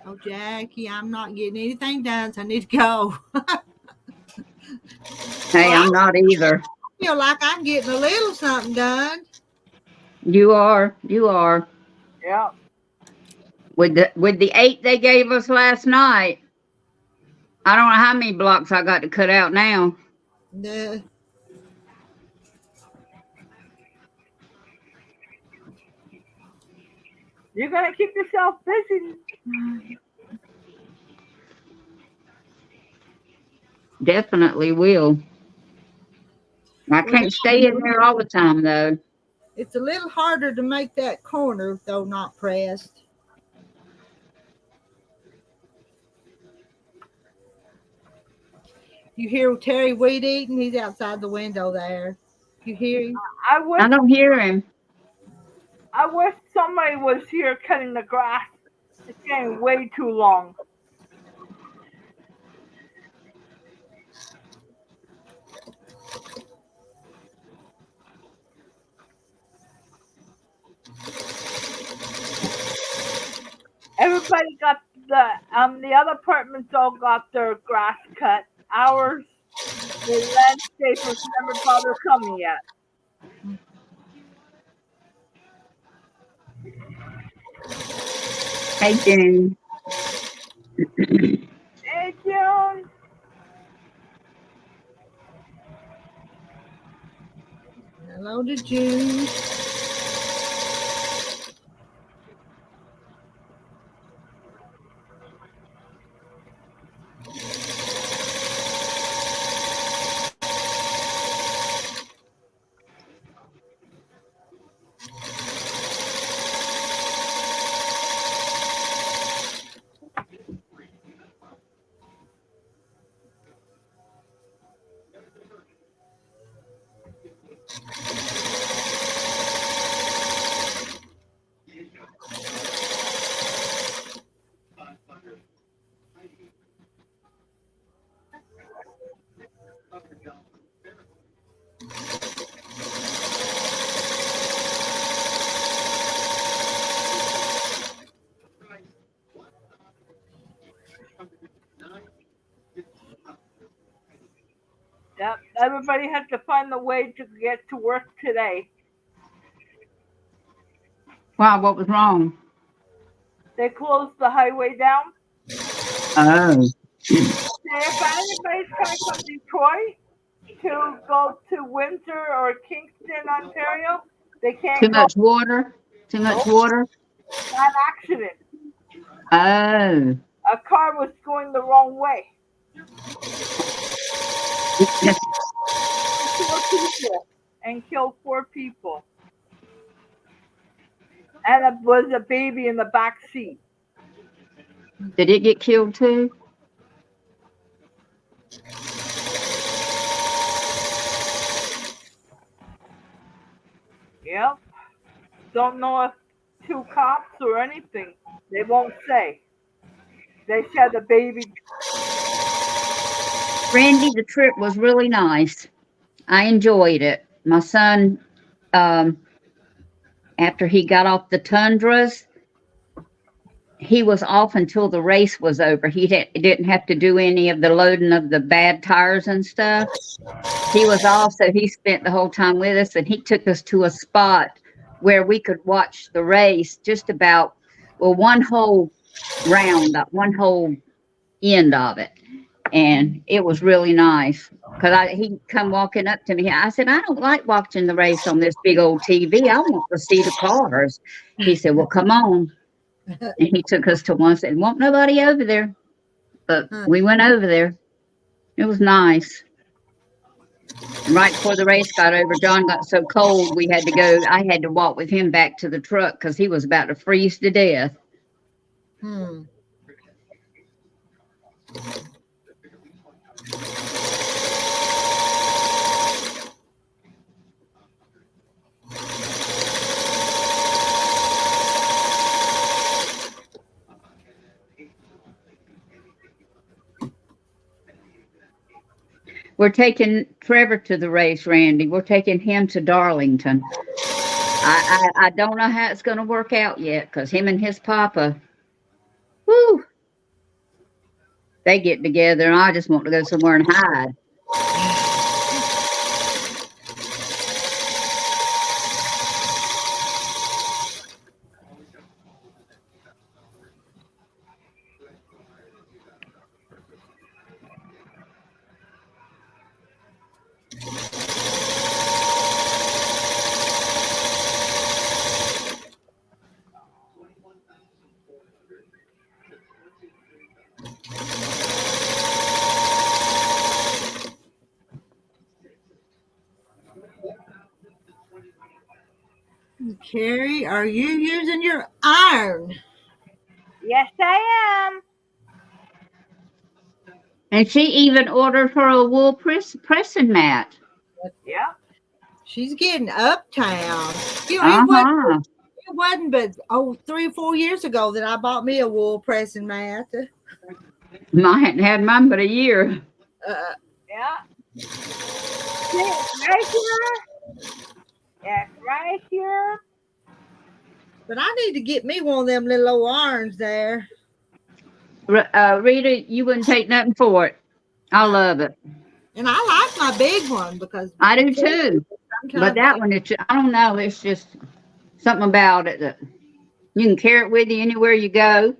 S1: Oh, Jackie, I'm not getting anything done, so I need to go.
S3: Hey, I'm not either.
S1: I feel like I'm getting a little something done.
S3: You are. You are.
S2: Yeah.
S3: With the 8 they gave us last night, I don't know how many blocks I got to cut out now.
S1: Nah.
S2: You're going to keep yourself busy.
S3: Definitely will. I can't stay in there all the time, though.
S1: It's a little harder to make that corner, though not pressed. You hear Terry weed eating? He's outside the window there. You hear him?
S3: I don't hear him.
S2: I wish somebody was here cutting the grass. It's getting way too long. Everybody got the other apartments all got their grass cut. Ours, the landscapers never bothered coming yet.
S3: Hey, June.
S2: Hey, June.
S1: Hello to June.
S2: Yep, everybody has to find a way to get to work today.
S3: Wow, what was wrong?
S2: They closed the highway down.
S3: Oh.
S2: If anybody's coming from Detroit to go to Windsor or Kingston, Ontario, they can't
S3: Too
S2: go.
S3: much water? Too much water?
S2: An accident.
S3: Oh.
S2: A car was going the wrong way. And killed 4 people. and it was a baby in the back seat.
S3: Did it get killed too?
S2: Yep. Don't know if 2 cops or anything. They won't say. They said the baby.
S3: Randy, the trip was really nice. I enjoyed it. My son, um, after he got off the tundras, he was off until the race was over. He didn't have to do any of the loading of the bad tires and stuff. He was off, so he spent the whole time with us, and he took us to a spot where we could watch the race just about, well, one whole round, one whole end of it. And it was really nice because he come walking up to me. I said, I don't like watching the race on this big old TV. I want to see the cars. He said, well, come on. And he took us to one, said, won't nobody over there. But we went over there. It was nice. And right before the race got over, John got so cold we had to go. I had to walk with him back to the truck because he was about to freeze to death. We're taking Trevor to the race, Randy. We're taking him to Darlington. I don't know how it's going to work out yet because him and his papa, whoo, they get together and I just want to go somewhere and hide.
S1: Carrie, are you using your iron?
S2: Yes, I am.
S3: And she even ordered her a wool pressing mat.
S2: Yeah.
S1: She's getting uptown. You know,
S3: Uh-huh.
S1: it wasn't but 3 or 4 years ago that I bought me a wool pressing mat.
S3: I hadn't had mine but a year.
S2: Yeah. See, right here. Yeah, right here.
S1: But I need to get me one of them little old irons there.
S3: Rita, you wouldn't take nothing for it. I love it.
S1: And I like my big one because
S3: I do too. But that one, I don't know. It's just something about it that you can carry it with you anywhere you go.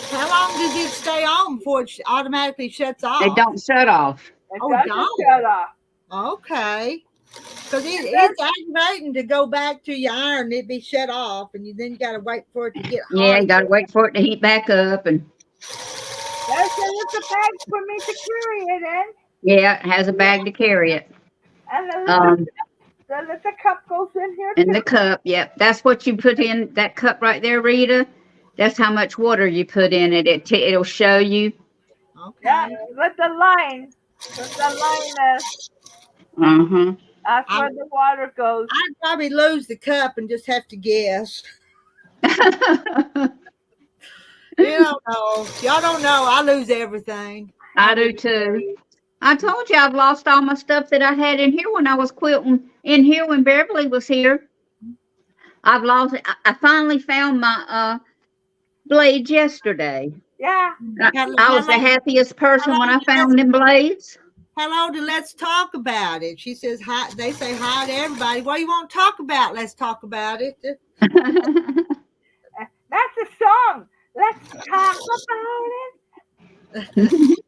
S1: How long does it stay on before it automatically shuts off?
S3: It don't shut off.
S2: It doesn't shut off.
S1: Okay. Because it's aggravating to go back to your iron and it be shut off, and then you got to wait for it to get hot.
S3: Yeah, you got to wait for it to heat back up. And
S2: there's a bag for me to carry it in.
S3: Yeah, it has a bag to carry it.
S2: And the little cup goes in here.
S3: In the cup, yep. That's what you put in that cup right there, Rita. That's how much water you put in it. It'll show you.
S1: Okay.
S2: Yeah, with the line. With the line is.
S3: Uh-huh.
S2: That's where the water goes.
S1: I'd probably lose the cup and just have to guess. You don't know. Y'all don't know. I lose everything.
S3: I do too. I told you I've lost all my stuff that I had in here when I was quilting in here when Beverly was here. I've lost it. I finally found my blades yesterday.
S2: Yeah.
S3: I was the happiest person when I found them blades.
S1: Hello to Let's Talk About It. She says hi. They say hi to everybody. What do you want to talk about? Let's talk about it.
S2: That's a song. Let's talk about it.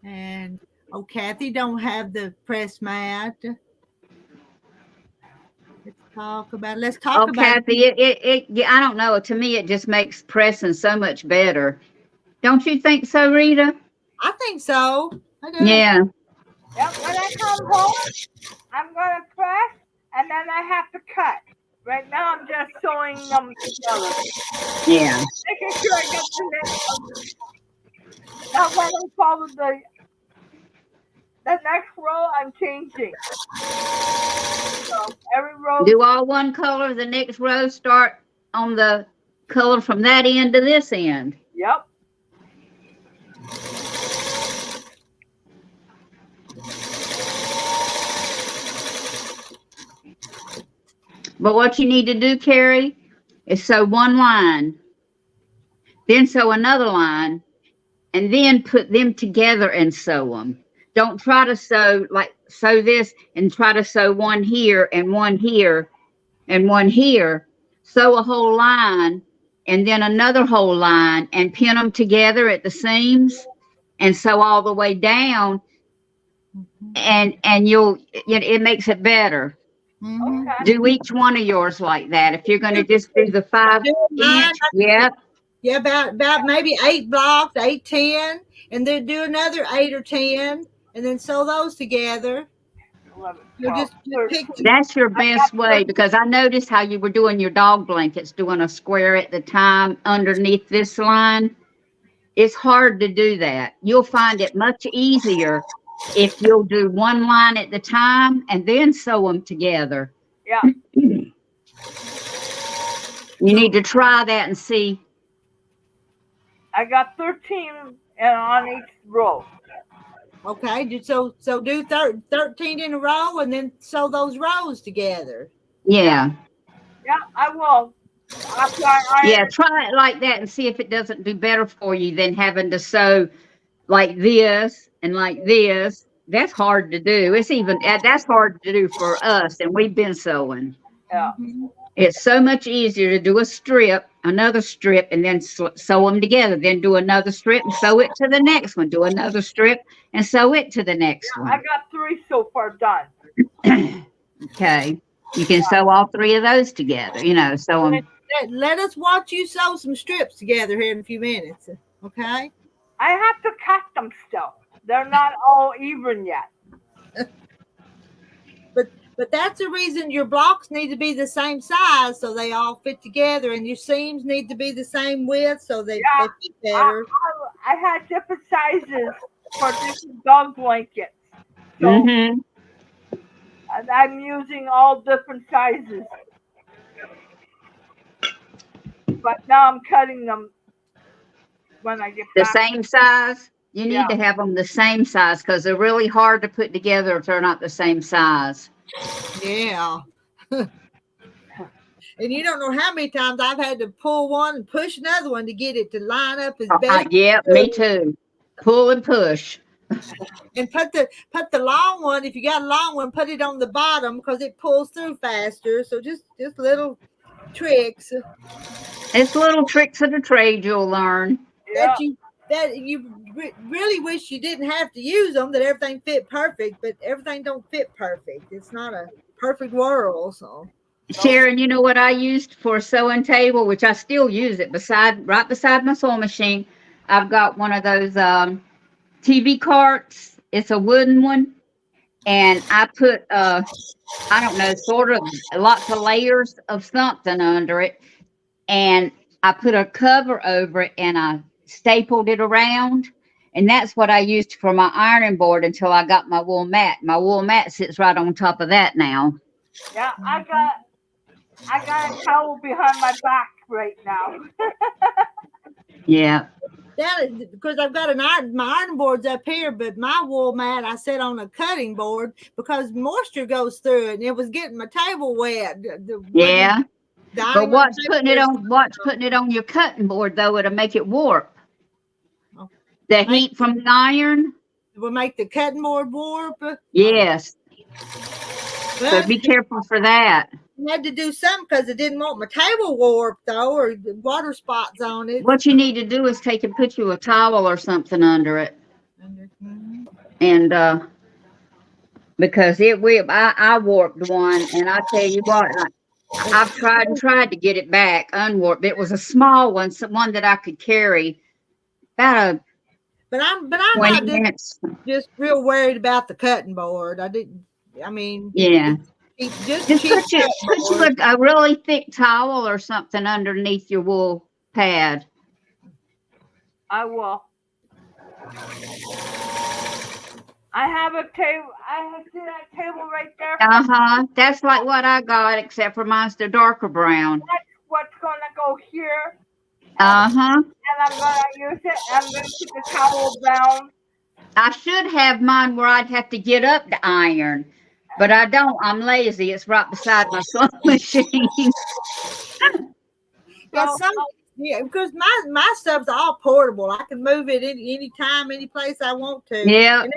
S1: And Kathy don't have the press mat. Let's talk about it. Let's talk about
S3: Kathy, it I don't know. To me, it just makes pressing so much better. Don't you think so, Rita?
S1: I think so. I do.
S3: Yeah.
S2: Yep, when I come home, I'm gonna press, and then I have to cut. Right now, I'm just sewing them together,
S3: Yeah.
S2: making sure I get the next. Now, when I follow the next row, I'm changing. So every row.
S3: Do all one color. The next row start on the color from that end to this end.
S2: Yep.
S3: But what you need to do, Carrie, is sew one line, then sew another line, and then put them together and sew them. Don't try to sew this and try to sew one here and one here and one here. Sew a whole line and then another whole line and pin them together at the seams and sew all the way down, and it makes it better.
S1: Mhm.
S2: Okay.
S3: Do each one of yours like that. If you're going to just do the 5 inch, yeah.
S1: Yeah, about maybe 8 blocks, 8, 10, and then do another 8 or 10, and then sew those together.
S2: 11,
S1: You
S2: 12,
S1: just pick
S2: 13.
S3: That's your best way, because I noticed how you were doing your dog blankets, doing a square at the time underneath this line. It's hard to do that. You'll find it much easier if you'll do one line at the time and then sew them together.
S2: Yeah.
S3: You need to try that and see.
S2: I got 13 on each row.
S1: Okay, so do 13 in a row, and then sew those rows together.
S3: Yeah.
S2: Yeah, I will. After I
S3: Yeah, try it like that and see if it doesn't do better for you than having to sew like this and like this. That's hard to do. That's hard to do for us, and we've been sewing.
S2: Yeah.
S1: Mhm.
S3: It's so much easier to do a strip, another strip, and then sew them together. Then do another strip and sew it to the next one. Do another strip and sew it to the next
S2: I
S3: one.
S2: got 3 so far done.
S3: Okay. You can sew all 3 of those together, sew them.
S1: Let us watch you sew some strips together here in a few minutes. Okay.
S2: I have to cut them still. They're not all even yet.
S1: But that's the reason your blocks need to be the same size so they all fit together, and your seams need to be the same width so they fit better.
S2: I had different sizes for different dog blankets. So
S3: Mm-hmm.
S2: and I'm using all different sizes. But now I'm cutting them when I get
S3: The
S2: back.
S3: same size. You need to have them the same size, because they're really hard to put together if they're not the same size.
S1: Yeah. And you don't know how many times I've had to pull one and push another one to get it to line up as best.
S3: Yeah, me too. Pull and push.
S1: And put the long one, if you got a long one, put it on the bottom because it pulls through faster. So just little tricks.
S3: It's little tricks of the trade you'll learn.
S2: Yeah.
S1: that you really wish you didn't have to use them, that everything fit perfect, but everything don't fit perfect. It's not a perfect world. So
S3: Sharon, you know what I used for a sewing table, which I still use it right beside my sewing machine. I've got one of those TV carts. It's a wooden one, and I put I don't know, sort of lots of layers of something under it, and I put a cover over it, and I stapled it around, and that's what I used for my ironing board until I got my wool mat. My wool mat sits right on top of that now.
S2: Yeah, I got a towel behind my back right now.
S3: Yeah.
S1: that is because I've got my ironing board's up here, but my wool mat I set on a cutting board because moisture goes through it, and it was getting my table wet.
S3: Yeah. But watch putting it on your cutting board, though. It'll make it warp. The heat from the iron
S1: will make the cutting board warp.
S3: Yes.
S1: But
S3: So be careful for that.
S1: I had to do something because I didn't want my table warped though, or water spots on it.
S3: What you need to do is take and put you a towel or something under it.
S1: Mm-hmm.
S3: And because it will, I warped one, and I tell you what, I've tried to get it back unwarped. It was a small one, one that I could carry about
S1: But I'm
S3: 20
S1: not
S3: minutes.
S1: just real worried about the cutting board. I didn't. I mean,
S3: Yeah.
S1: just
S3: Just
S1: cheap
S3: put you a really thick towel or something underneath your wool pad.
S2: I will. I have a table. See that table right there.
S3: That's like what I got, except for mine's the darker brown.
S2: That's what's gonna go here.
S3: Uh huh.
S2: And I'm gonna use it. I'm gonna put the towel down.
S3: I should have mine where I'd have to get up to iron, but I don't. I'm lazy. It's right beside my sewing machine.
S1: Yeah,
S2: So,
S1: because my stuff's all portable. I can move it any time, any place I want to.
S3: Yeah.
S1: And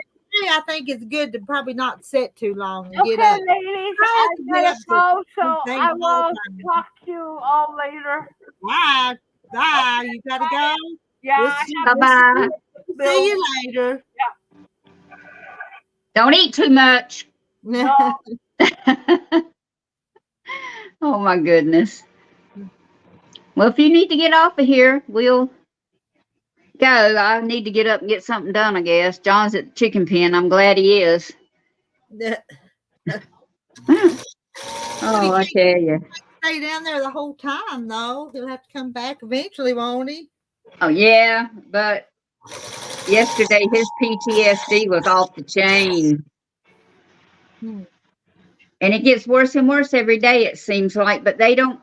S1: I think it's good to probably not sit too long and
S2: okay,
S1: get up.
S2: ladies, I gotta go. So
S1: things
S2: I
S1: all
S2: will
S1: the time.
S2: talk to you all later.
S1: Bye. Bye. You gotta go.
S2: Yeah.
S3: Bye-bye.
S1: See you later.
S3: Don't eat too much.
S2: No.
S3: Oh my goodness. Well, if you need to get off of here, we'll go. I need to get up and get something done, I guess. John's at the chicken pen. I'm glad he is. Oh, I tell you.
S1: Stay down there the whole time, though. He'll have to come back eventually, won't he?
S3: Oh, yeah, but yesterday his PTSD was off the chain. And it gets worse and worse every day, it seems like, but they don't.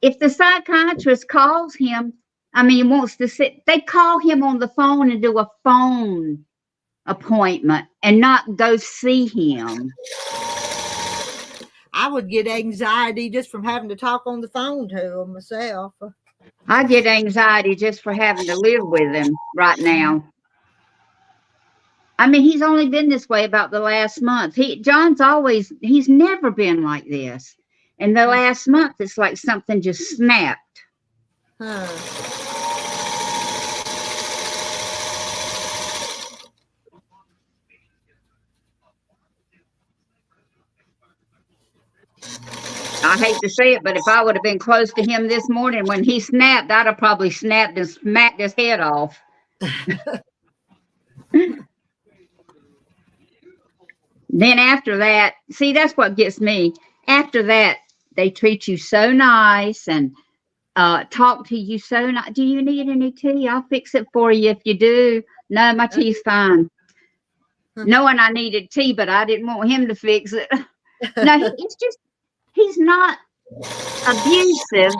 S3: If the psychiatrist calls him, wants to sit, they call him on the phone and do a phone appointment and not go see him.
S1: I would get anxiety just from having to talk on the phone to him myself.
S3: I get anxiety just for having to live with him right now. He's only been this way about the last month. He's never been like this. And the last month, it's like something just snapped.
S1: Huh.
S3: I hate to say it, but if I would have been close to him this morning when he snapped, I'd have probably snapped and smacked his head off. Then after that, see, that's what gets me. After that, they treat you so nice and talk to you so nice. Do you need any tea? I'll fix it for you if you do. No, my tea's fine. Knowing I needed tea, but I didn't want him to fix it. No, he's not abusive.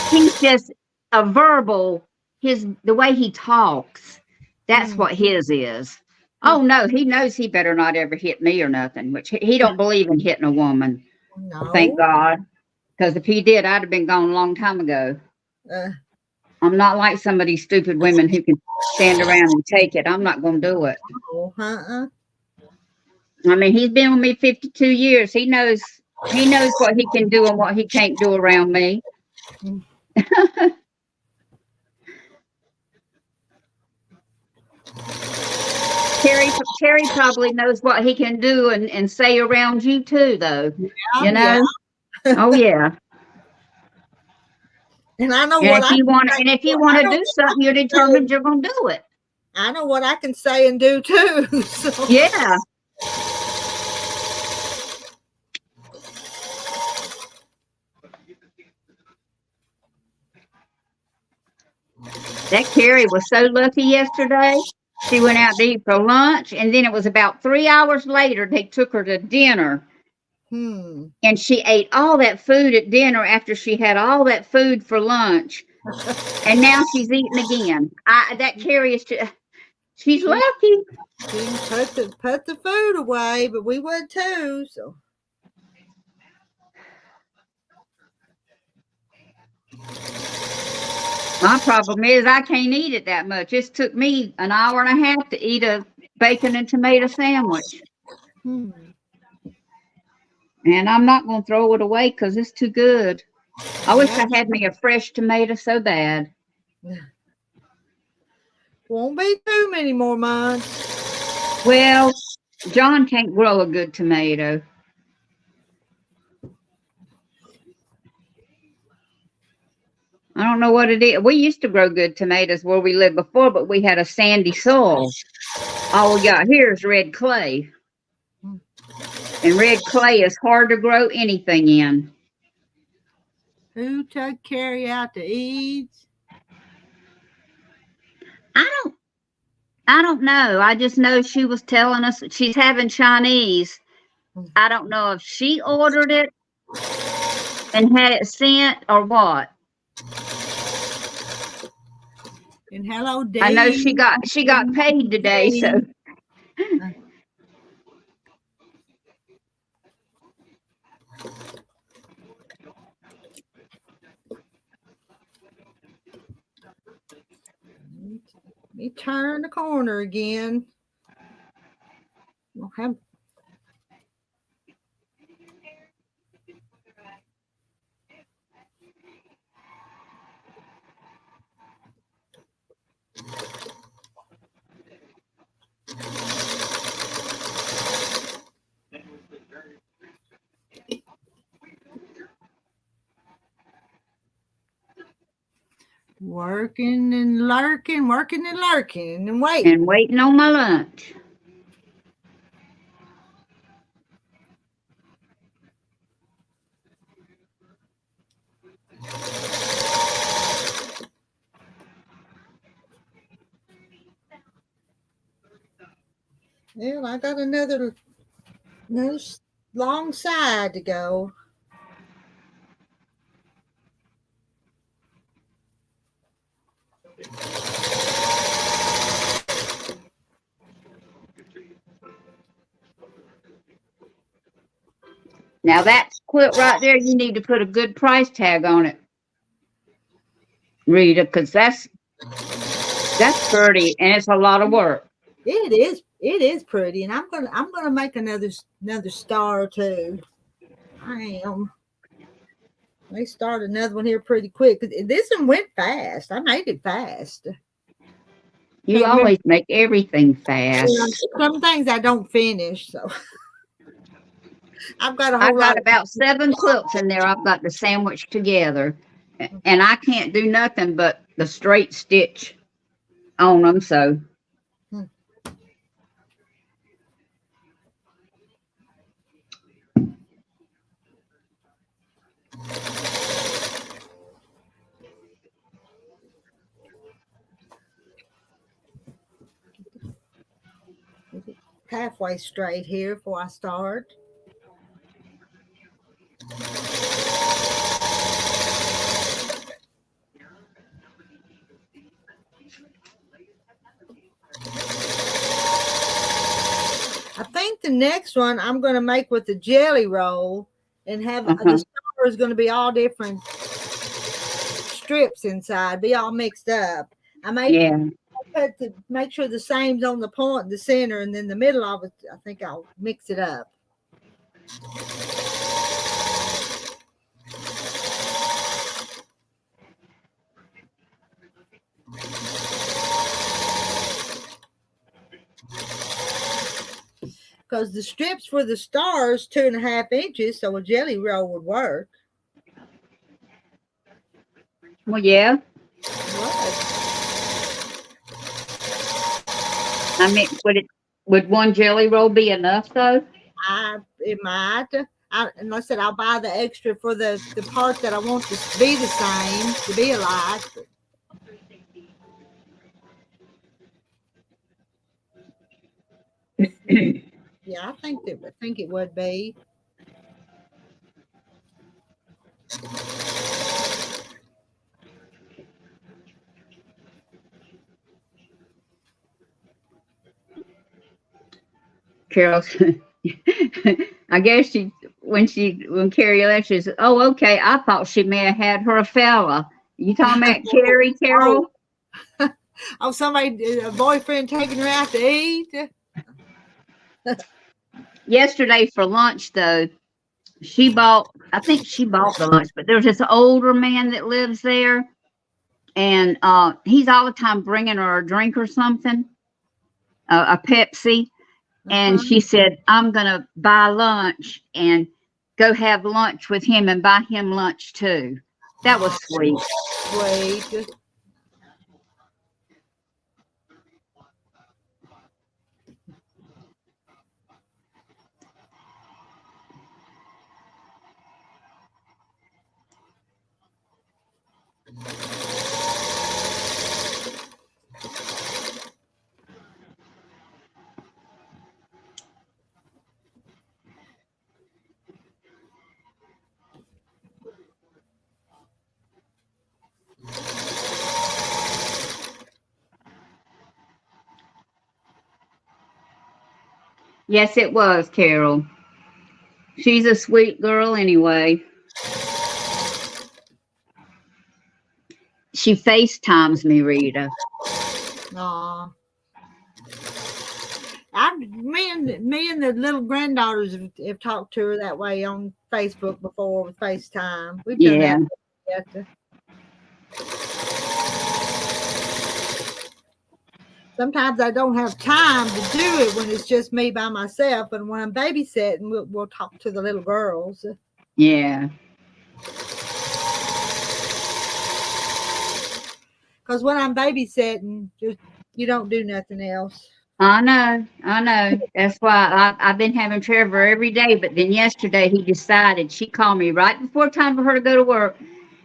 S3: He's just a verbal. The way he talks, that's what his is. Oh no, he knows he better not ever hit me or nothing, which he don't believe in hitting a woman.
S1: No.
S3: Thank God. Because if he did, I'd have been gone a long time ago. I'm not like some of these stupid women who can stand around and take it. I'm not going to do it. He's been with me 52 years. He knows what he can do and what he can't do around me. Terry probably knows what he can do and say around you too, though.
S1: Yeah, you know?
S3: Yeah. Oh yeah.
S1: And I know
S3: if you want to do something, you're determined you're going to do it.
S1: I know what I can say and do too. So.
S3: Yeah. That Carrie was so lucky yesterday. She went out to eat for lunch, and then it was about 3 hours later they took her to dinner. And she ate all that food at dinner after she had all that food for lunch. And now she's eating again. That Carrie is she's lucky.
S1: She put the food away, but we would too. So
S3: my problem is I can't eat it that much. It took me an hour and a half to eat a bacon and tomato sandwich. And I'm not going to throw it away because it's too good. I wish I had me a fresh tomato so bad.
S1: Won't be too many more months.
S3: Well, John can't grow a good tomato. I don't know what it is. We used to grow good tomatoes where we lived before, but we had a sandy soil. All we got here is red clay. And red clay is hard to grow anything in.
S1: Who took Carrie out to eat?
S3: I don't know. I just know she was telling us she's having Chinese. I don't know if she ordered it and had it sent or what.
S1: And hello, Dave.
S3: I know she got paid today, so
S1: Let me turn the corner again. Okay. Working and lurking, and waiting.
S3: and waiting on my lunch.
S1: Well, I got another long side to go.
S3: Now that quilt right there, you need to put a good price tag on it, Rita, because that's pretty and it's a lot of work.
S1: It is pretty, and I'm gonna make another star too. I am. Let me start another one here pretty quick. This one went fast. I made it fast.
S3: You always make everything fast.
S1: Some things I don't finish, so I've got a whole
S3: I've got
S1: lot.
S3: about 7 quilts in there I've got to sandwich together. And I can't do nothing but the straight stitch on them, so.
S1: Halfway straight here before I start. I think the next one I'm going to make with the jelly roll and have the star is going to be all different strips inside, be all mixed up. I may put to make sure the same's on the point, the center, and then the middle of it. I think I'll mix it up. Because the strips for the stars 2.5 inches, so a jelly roll would work.
S3: Well, yeah. I mean, would one jelly roll be enough though?
S1: It might. And I said I'll buy the extra for the part that I want to be the same, to be alike. Yeah, I think it would be.
S3: Carol, I guess when Carrie left, she said, "Oh, okay. I thought she may have had her a fella." You talking about Carrie, Carol?
S1: Oh, somebody, a boyfriend taking her out to eat.
S3: Yesterday for lunch, though, I think she bought the lunch, but there's this older man that lives there, and he's all the time bringing her a drink or something, a Pepsi. And she said, "I'm going to buy lunch and go have lunch with him and buy him lunch too." That was sweet.
S1: Sweet.
S3: Yes, it was, Carol. She's a sweet girl anyway. She FaceTimes me, Rita.
S1: Aw. Me and the little granddaughters have talked to her that way on Facebook before with FaceTime. We've done
S3: Yeah.
S1: that together. Sometimes I don't have time to do it when it's just me by myself, and when I'm babysitting, we'll talk to the little girls.
S3: Yeah.
S1: Because when I'm babysitting, you don't do nothing else.
S3: I know. That's why I've been having Trevor every day. But then yesterday he decided, she called me right before time for her to go to work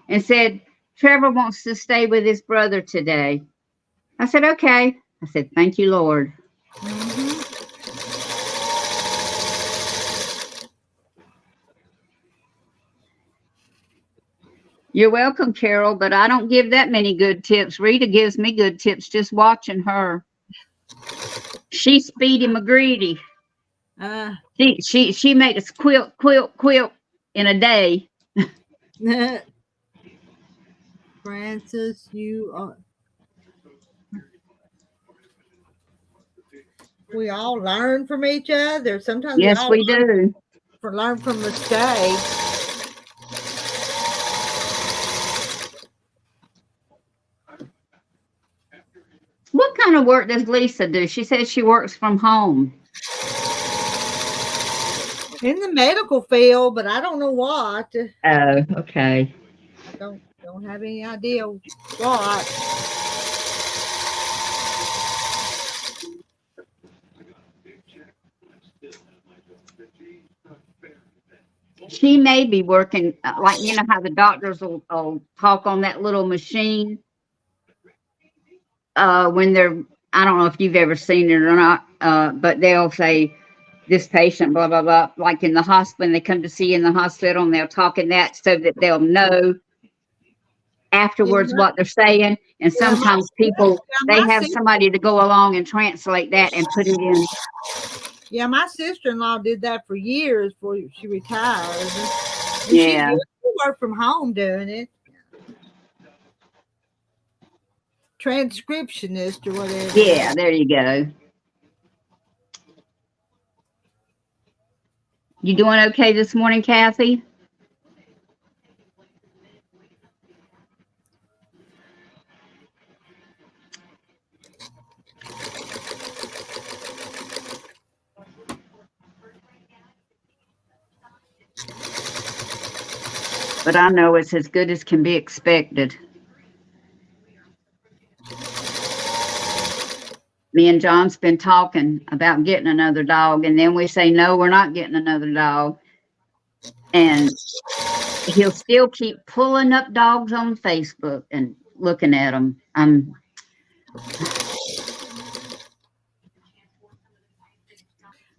S3: and said, Trevor wants to stay with his brother today. I said, okay. I said, thank you, Lord.
S1: Mm-hmm.
S3: You're welcome, Carol, but I don't give that many good tips. Rita gives me good tips just watching her. She's Speedy McGreedy. She made us quilt in a day.
S1: Francis, you are. We all learn from each other. Sometimes
S3: Yes, we do.
S1: learn from mistakes.
S3: What kind of work does Lisa do? She says she works from home.
S1: In the medical field, but I don't know what.
S3: Oh, okay.
S1: Don't have any idea what.
S3: She may be working, like, you know how the doctors will talk on that little machine when they're, I don't know if you've ever seen it or not, but they'll say, this patient, blah, blah, blah, like in the hospital, when they come to see you in the hospital, and they'll talk in that so that they'll know afterwards what they're saying. And sometimes people, they have somebody to go along and translate that and put it in.
S1: Yeah, my sister-in-law did that for years before she retired. And
S3: Yeah.
S1: She worked from home doing it. Transcriptionist or whatever.
S3: Yeah, there you go. You doing okay this morning, Kathy? But I know it's as good as can be expected. Me and John's been talking about getting another dog, and then we say, no, we're not getting another dog. And he'll still keep pulling up dogs on Facebook and looking at them.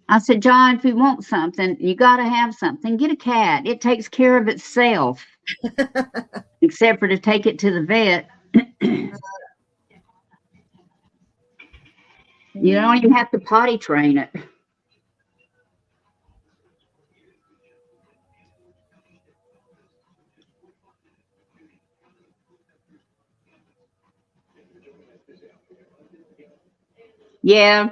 S3: I said, John, if you want something, you got to have something. Get a cat. It takes care of itself, except for to take it to the vet. You don't even have to potty train it. Yeah.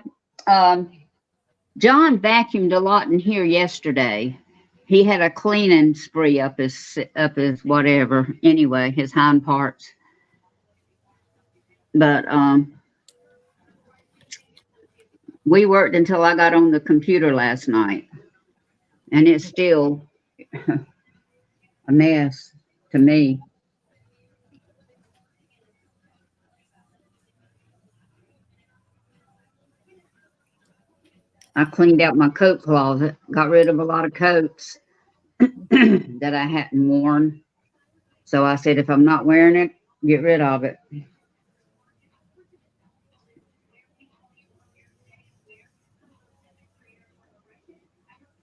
S3: John vacuumed a lot in here yesterday. He had a cleaning spree up his whatever. Anyway, his hind parts. But we worked until I got on the computer last night, and it's still a mess to me. I cleaned out my coat closet, got rid of a lot of coats that I hadn't worn. So I said, if I'm not wearing it, get rid of it.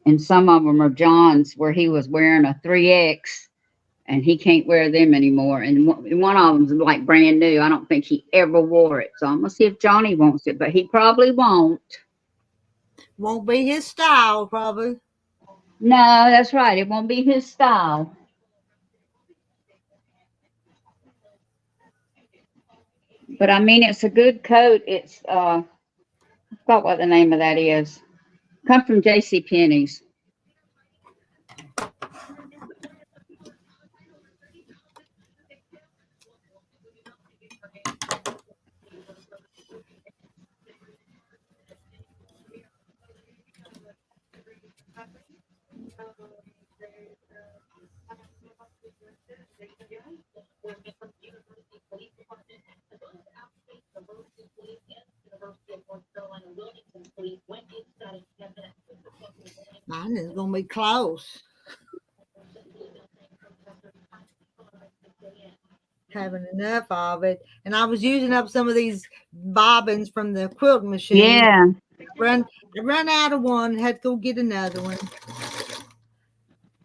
S3: And some of them are John's where he was wearing a 3X and he can't wear them anymore. And one of them's like brand new. I don't think he ever wore it. So I'm going to see if Johnny wants it, but he probably won't.
S1: Won't be his style, probably.
S3: No, that's right. It won't be his style. But I mean, it's a good coat. It's, I forgot what the name of that is. Come from J.C. Penney's.
S1: Mine is going to be close. Having enough of it. And I was using up some of these bobbins from the quilting machine.
S3: Yeah.
S1: I run out of one, had to go get another one.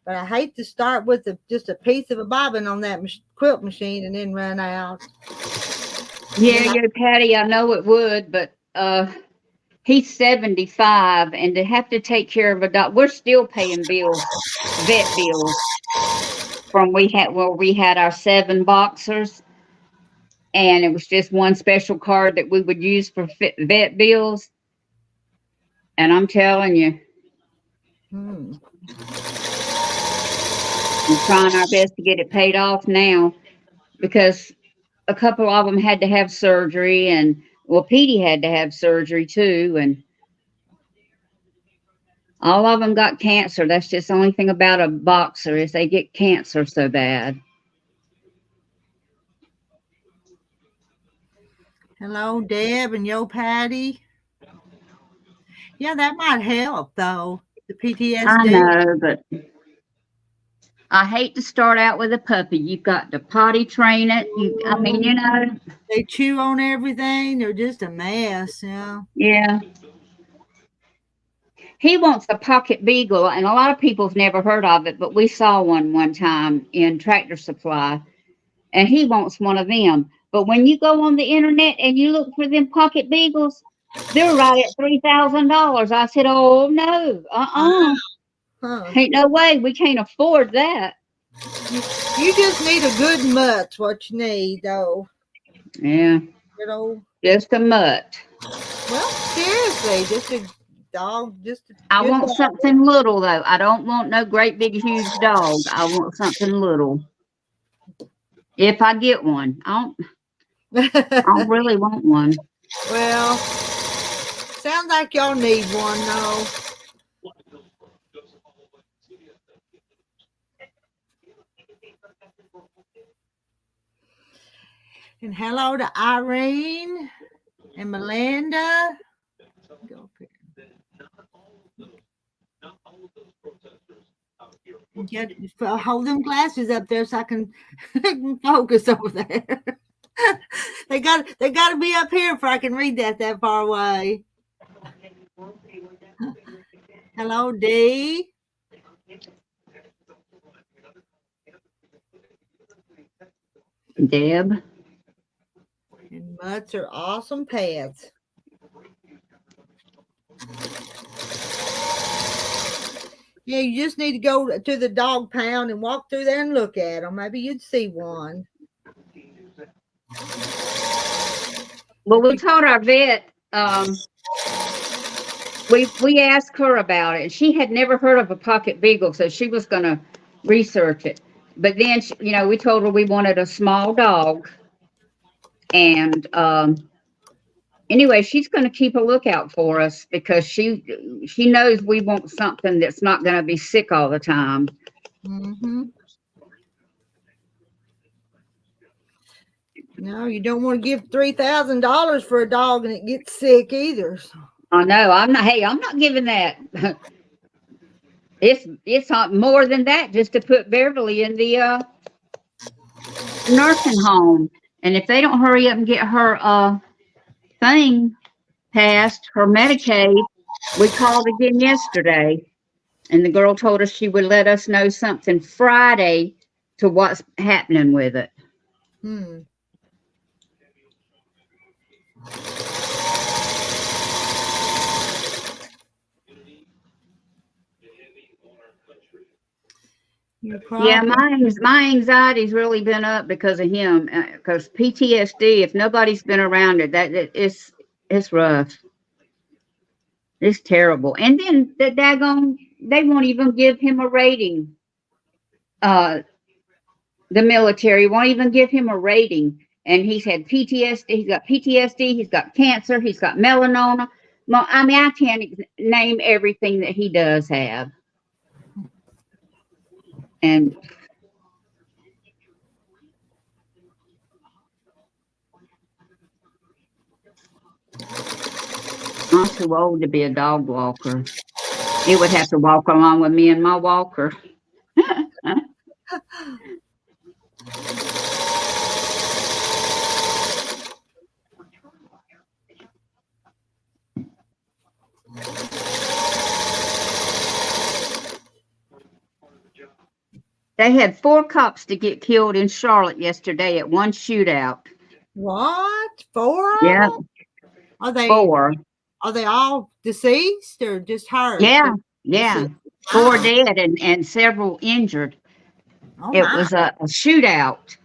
S1: But I hate to start with just a piece of a bobbin on that quilt machine and then run out.
S3: Yeah, Patty, I know it would, but he's 75 and to have to take care of a dog. We're still paying bills, vet bills from we had our 7 boxers, and it was just one special card that we would use for vet bills. And I'm telling you, we're trying our best to get it paid off now because a couple of them had to have surgery, and well, Petey had to have surgery too, and all of them got cancer. That's just the only thing about a boxer is they get cancer so bad.
S1: Hello, Deb and Yo Patty. Yeah, that might help though. The PTSD.
S3: I know, but I hate to start out with a puppy. You've got to potty train it. I mean, you know.
S1: They chew on everything. They're just a mess, yeah.
S3: Yeah. He wants a pocket beagle, and a lot of people's never heard of it, but we saw one time in Tractor Supply, and he wants one of them. But when you go on the internet and you look for them pocket beagles, they're right at $3,000. I said, oh, no, Ain't no way. We can't afford that.
S1: You just need a good mutt, what you need, though.
S3: Yeah.
S1: You know?
S3: Just a mutt.
S1: Well, seriously, just a dog.
S3: I want something little, though. I don't want no great big huge dog. I want something little. If I get one, I don't really want one.
S1: Well, sounds like y'all need one, though. And hello to Irene and Melinda. Go up here. Hold them glasses up there so I can focus over there. They got to be up here if I can read that far away. Hello, Dee.
S3: Deb.
S1: And mutts are awesome pets. Yeah, you just need to go to the dog pound and walk through there and look at them. Maybe you'd see one.
S3: Well, we told our vet, we asked her about it. She had never heard of a pocket beagle, so she was going to research it. But then, we told her we wanted a small dog. And anyway, she's going to keep a lookout for us because she knows we want something that's not going to be sick all the time.
S1: Mm-hmm. No, you don't want to give $3,000 for a dog and it gets sick either.
S3: I know. I'm not giving that. It's not more than that just to put Beverly in the nursing home. And if they don't hurry up and get her thing passed, her Medicaid, we called again yesterday, and the girl told us she would let us know something Friday to what's happening with it.
S1: Hmm.
S3: Yeah, my anxiety's really been up because of him. Because PTSD, if nobody's been around it, it's rough. It's terrible. And then they won't even give him a rating. The military won't even give him a rating. And he's had PTSD. He's got PTSD. He's got cancer. He's got melanoma. I mean, I can't name everything that he does have. And I'm too old to be a dog walker. It would have to walk along with me and my walker. They had 4 cops to get killed in Charlotte yesterday at one shootout.
S1: What? 4 of
S3: Yeah,
S1: them? Are they
S3: 4.
S1: Are they all deceased or just hurt?
S3: Yeah, yeah. 4
S1: Wow.
S3: dead and several injured.
S1: Oh
S3: It
S1: my.
S3: was a shootout.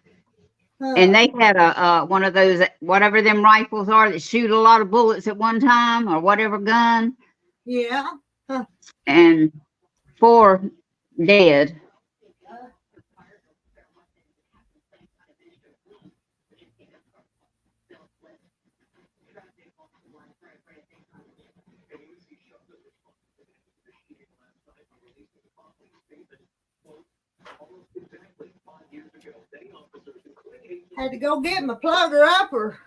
S3: And they had a one of those, whatever them rifles are that shoot a lot of bullets at one time, or whatever gun,
S1: Yeah. Huh.
S3: and 4 dead.
S1: Had to go get my plugger upper.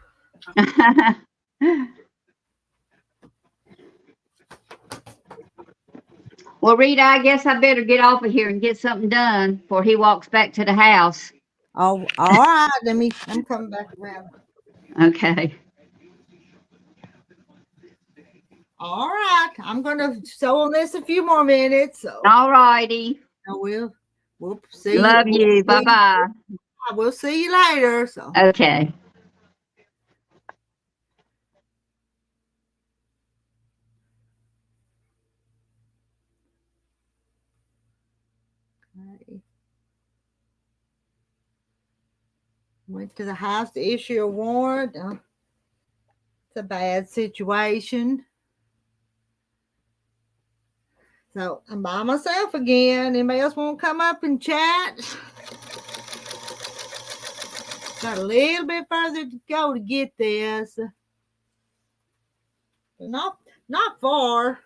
S3: Well, Rita, I guess I better get off of here and get something done before he walks back to the house.
S1: Oh, all right. I'm coming back around.
S3: Okay.
S1: All right. I'm gonna sew on this a few more minutes. So
S3: All righty.
S1: I will. We'll see you.
S3: Love you. Bye-bye.
S1: We'll see you later. So
S3: Okay.
S1: went to the house to issue a warrant. It's a bad situation. So I'm by myself again. Anybody else want to come up and chat? Got a little bit further to go to get this. Not far.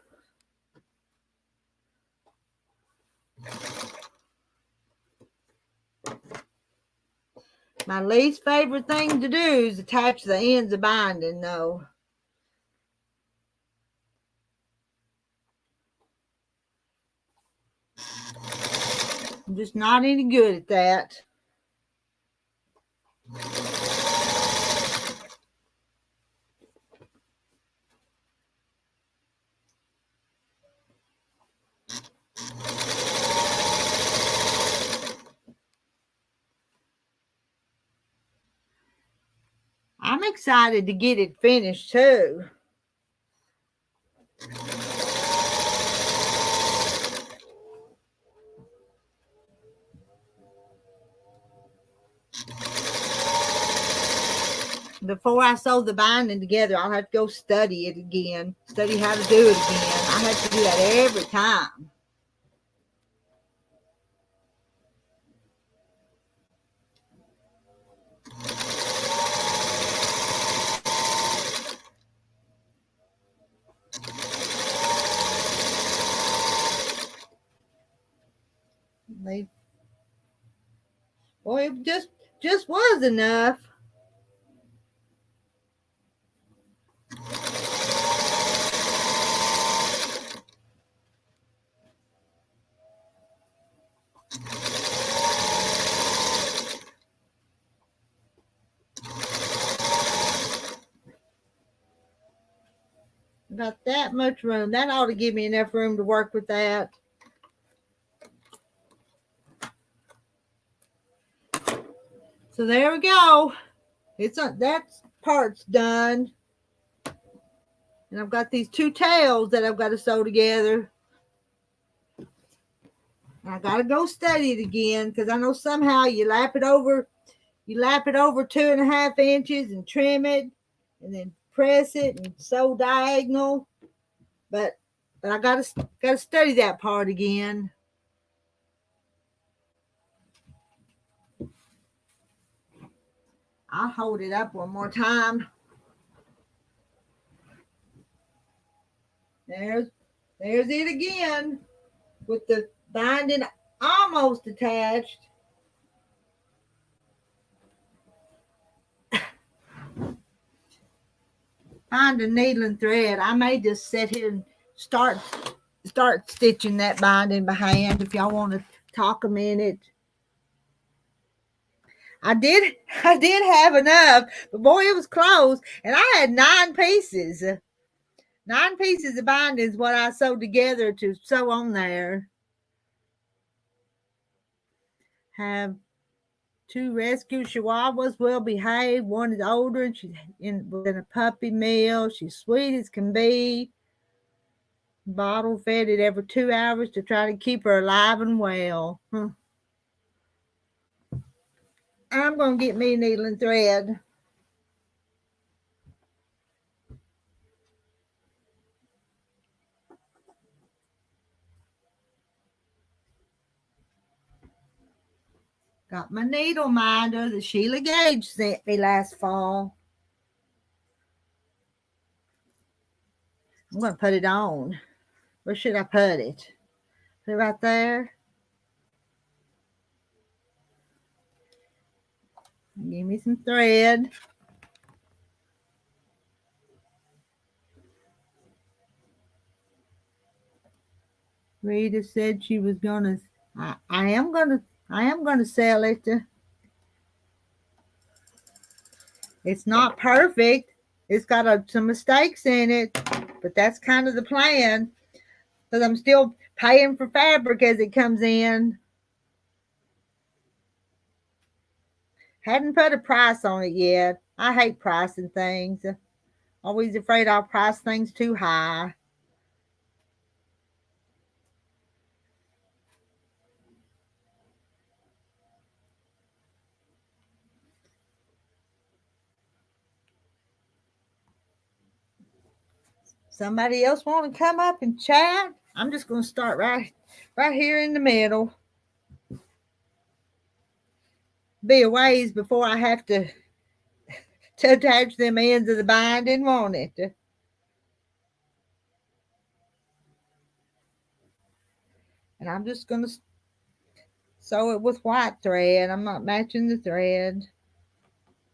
S1: My least favorite thing to do is attach the ends of binding, though. I'm just not any good at that. I'm excited to get it finished too. Before I sew the binding together, I'll have to go study it again. Study how to do it again. I have to do that every time. Boy, it just was enough. Got that much room. That ought to give me enough room to work with that. So there we go. That part's done. And I've got these two tails that I've got to sew together. I got to go study it again because I know somehow you lap it over 2.5 inches and trim it and then press it and sew diagonal. But I gotta study that part again. I'll hold it up one more time. There's it again with the binding almost attached. Find a needle and thread. I may just sit here and start stitching that binding by hand if y'all want to talk a minute. I did have enough, but boy, it was close. And I had 9 pieces. 9 pieces of binding is what I sewed together to sew on there. Have 2 rescue chihuahuas, well behaved. One is older and she's in a puppy mill. She's sweet as can be. Bottle fed it every 2 hours to try to keep her alive and well. I'm going to get me a needle and thread. Got my needle minder that Sheila Gage sent me last fall. I'm going to put it on. Where should I put it? Put it right there. Give me some thread. Rita said she was gonna. I am gonna sell it. It's not perfect. It's got some mistakes in it, but that's kind of the plan. Because I'm still paying for fabric as it comes in. Hadn't put a price on it yet. I hate pricing things. Always afraid I'll price things too high. Somebody else want to come up and chat? I'm just going to start right here in the middle. Be a ways before I have to attach them ends of the binding, won't it? And I'm just going to sew it with white thread. I'm not matching the thread.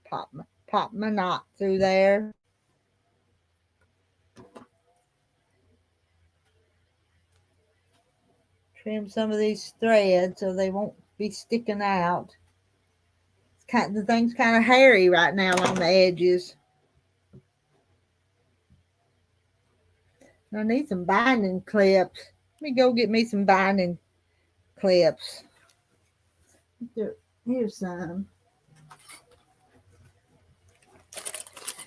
S1: Pop my knot through there. Trim some of these threads so they won't be sticking out. The thing's kind of hairy right now on the edges. I need some binding clips. Let me go get me some binding clips. Here's some.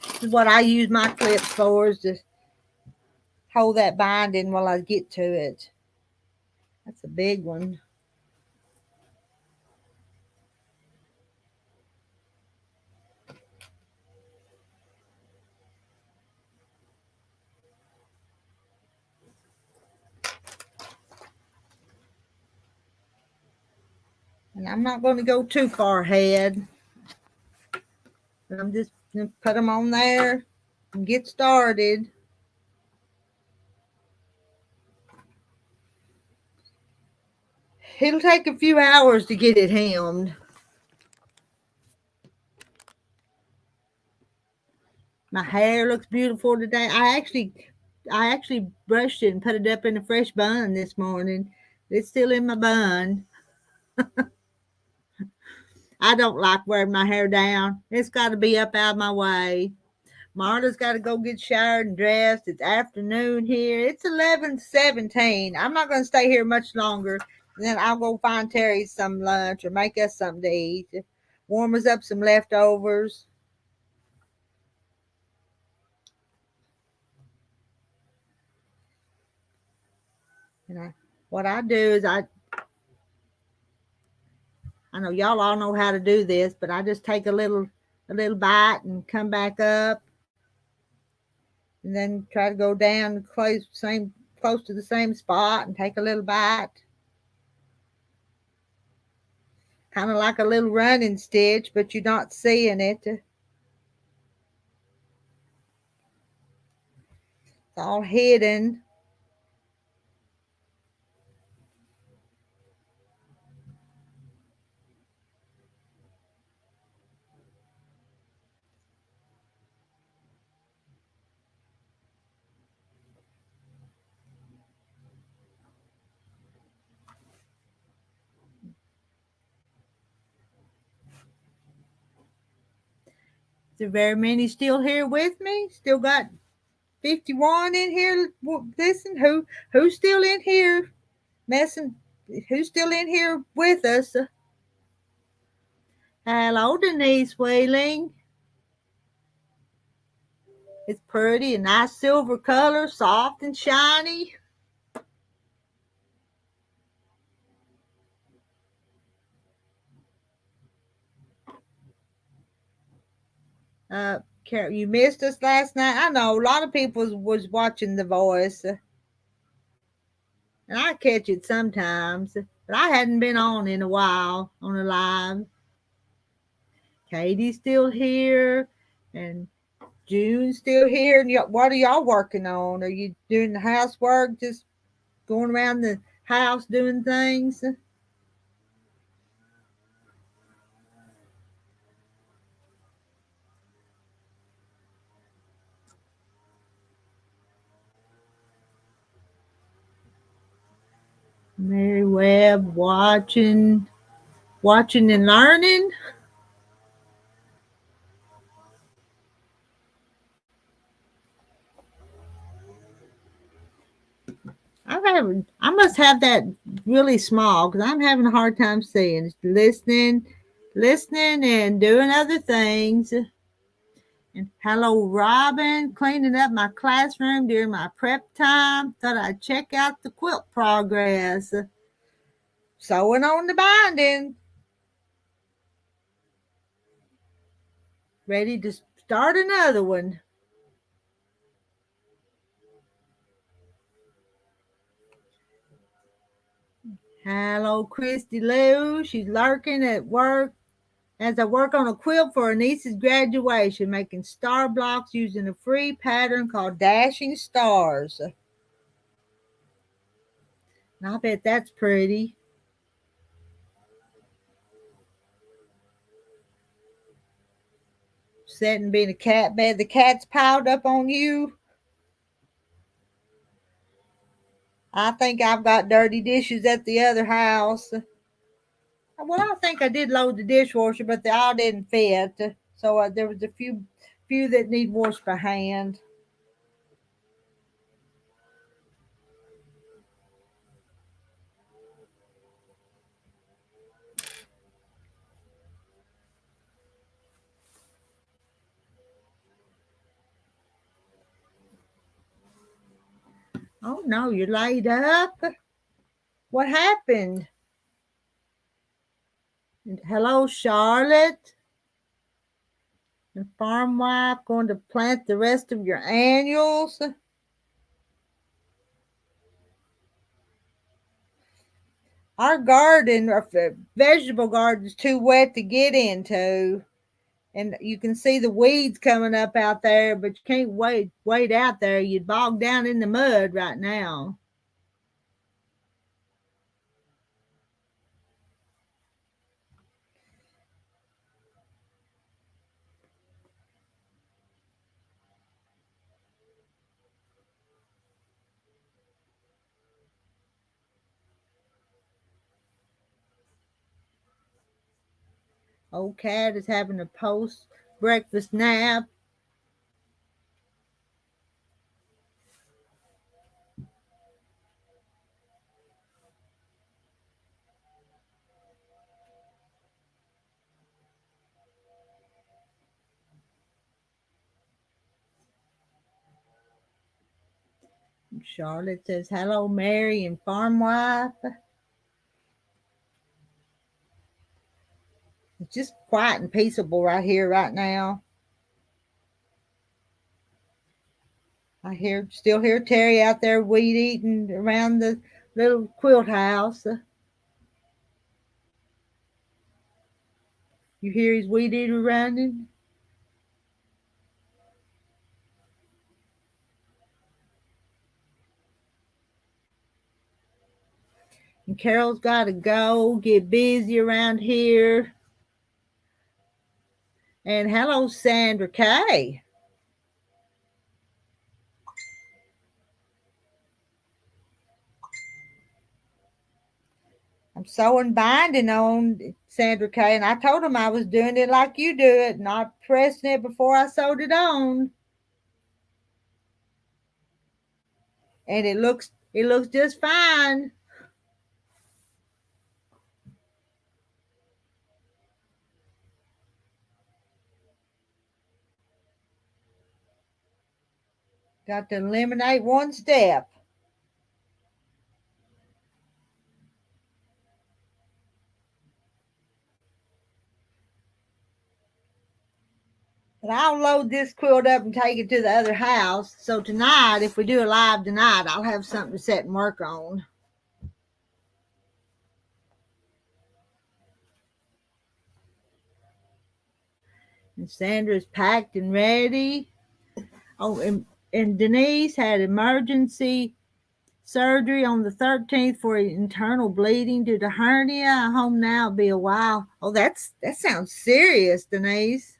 S1: This is what I use my clips for, is to hold that binding while I get to it. That's a big one. And I'm not going to go too far ahead. I'm just going to put them on there and get started. It'll take a few hours to get it hemmed. My hair looks beautiful today. I actually brushed it and put it up in a fresh bun this morning. It's still in my bun. I don't like wearing my hair down. It's got to be up out of my way. Marla's got to go get showered and dressed. It's afternoon here. It's 11:17. I'm not going to stay here much longer. And then I'll go find Terry some lunch or make us something to eat. Warm us up some leftovers. And what I do is I know y'all all know how to do this, but I just take a little bite and come back up, and then try to go down close to the same spot and take a little bite, kind of like a little running stitch, but you're not seeing it. It's all hidden. Is there very many still here with me? Still got 51 in here. Listen, who's still in here messing? Who's still in here with us? Hello, Denise Wheeling. It's pretty, a nice silver color, soft and shiny. Carol, you missed us last night. I know a lot of people was watching The Voice, and I catch it sometimes, but I hadn't been on in a while on a live. Katie's still here, and June's still here. And what are y'all working on? Are you doing the housework, just going around the house doing things? Mary Webb watching and learning. I must have that really small because I'm having a hard time seeing. It's listening, and doing other things. And hello, Robin, cleaning up my classroom during my prep time. Thought I'd check out the quilt progress. Sewing on the binding. Ready to start another one. Hello, Christy Lou. She's lurking at work as I work on a quilt for a niece's graduation, making star blocks using a free pattern called Dashing Stars. And I bet that's pretty. Sitting being a cat bed. The cat's piled up on you. I think I've got dirty dishes at the other house. Well, I think I did load the dishwasher, but they all didn't fit. So there was a few that need washed by hand. Oh no, you're laid up. What happened? Hello, Charlotte. And farm wife going to plant the rest of your annuals. Our garden, our vegetable garden, is too wet to get into. And you can see the weeds coming up out there, but you can't wade out there. You'd bog down in the mud right now. Old cat is having a post breakfast nap. Charlotte says, hello, Mary and farm wife. It's just quiet and peaceable right here, right now. Still hear Terry out there weed eating around the little quilt house. You hear his weed eater running? And Carol's got to go get busy around here. And hello, Sandra Kay. I'm sewing binding on Sandra Kay, and I told him I was doing it like you do it, not pressing it before I sewed it on. And it looks just fine. Got to eliminate one step. But I'll load this quilt up and take it to the other house. So tonight, if we do a live tonight, I'll have something to sit and work on. And Sandra's packed and ready. Oh, and Denise had emergency surgery on the 13th for internal bleeding due to hernia. I'm home now. It'll be a while. Oh, that sounds serious, Denise.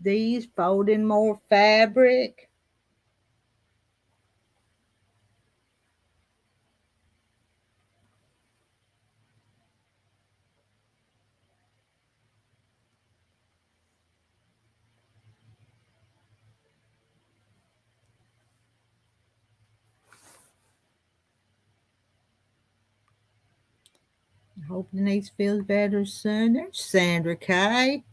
S1: These folding more fabric. I hope Denise feels better soon. There's Sandra Kay.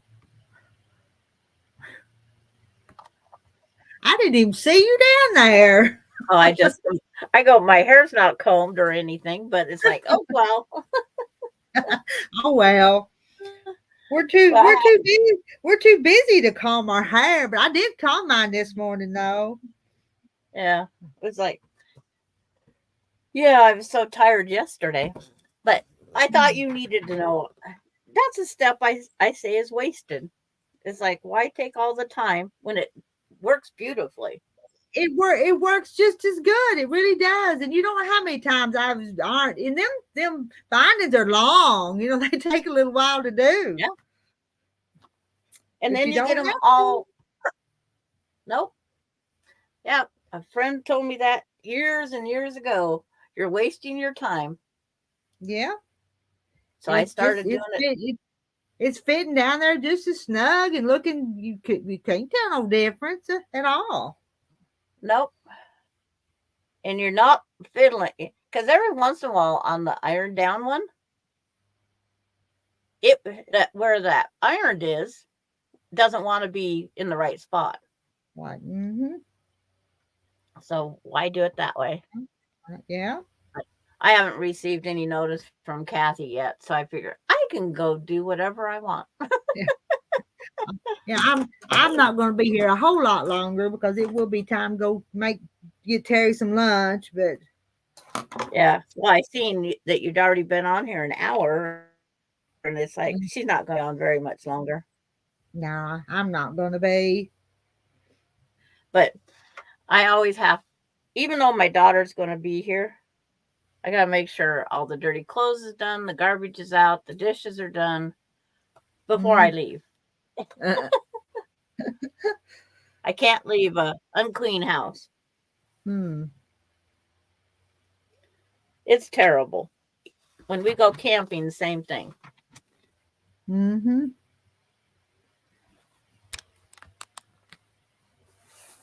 S1: I didn't even see you down there.
S4: Oh, I go, my hair's not combed or anything, but it's like, oh, well.
S1: Oh, well. We're too busy to comb our hair, but I did comb mine this morning though.
S4: Yeah. It was like, yeah, I was so tired yesterday, but I thought you needed to know that's a step I say is wasted. It's like, why take all the time when it works beautifully?
S1: It works just as good. It really does. And you don't know how many times aren't and them bindings are long. They take a little while to do.
S4: Yeah. And
S1: But
S4: then you get them all. Nope. Yeah. A friend told me that years and years ago. You're wasting your time.
S1: Yeah.
S4: So I started doing it.
S1: It's fitting down there just as snug and looking. You can't tell no difference at all.
S4: Nope. And you're not fiddling because every once in a while on the iron down one, where that ironed is doesn't want to be in the right spot.
S1: Right. Mm-hmm.
S4: So why do it that way?
S1: Yeah.
S4: I haven't received any notice from Kathy yet, so I figure I can go do whatever I want.
S1: Yeah, I'm not going to be here a whole lot longer because it will be time to go get Terry some lunch. But
S4: yeah, well, I seen that you'd already been on here an hour, and it's like she's not going on very much longer.
S1: Nah, I'm not going to be.
S4: But I always have, even though my daughter's going to be here, I got to make sure all the dirty clothes is done, the garbage is out, the dishes are done before I leave. I can't leave a unclean house. It's terrible. When we go camping, the same thing.
S1: Mm-hmm.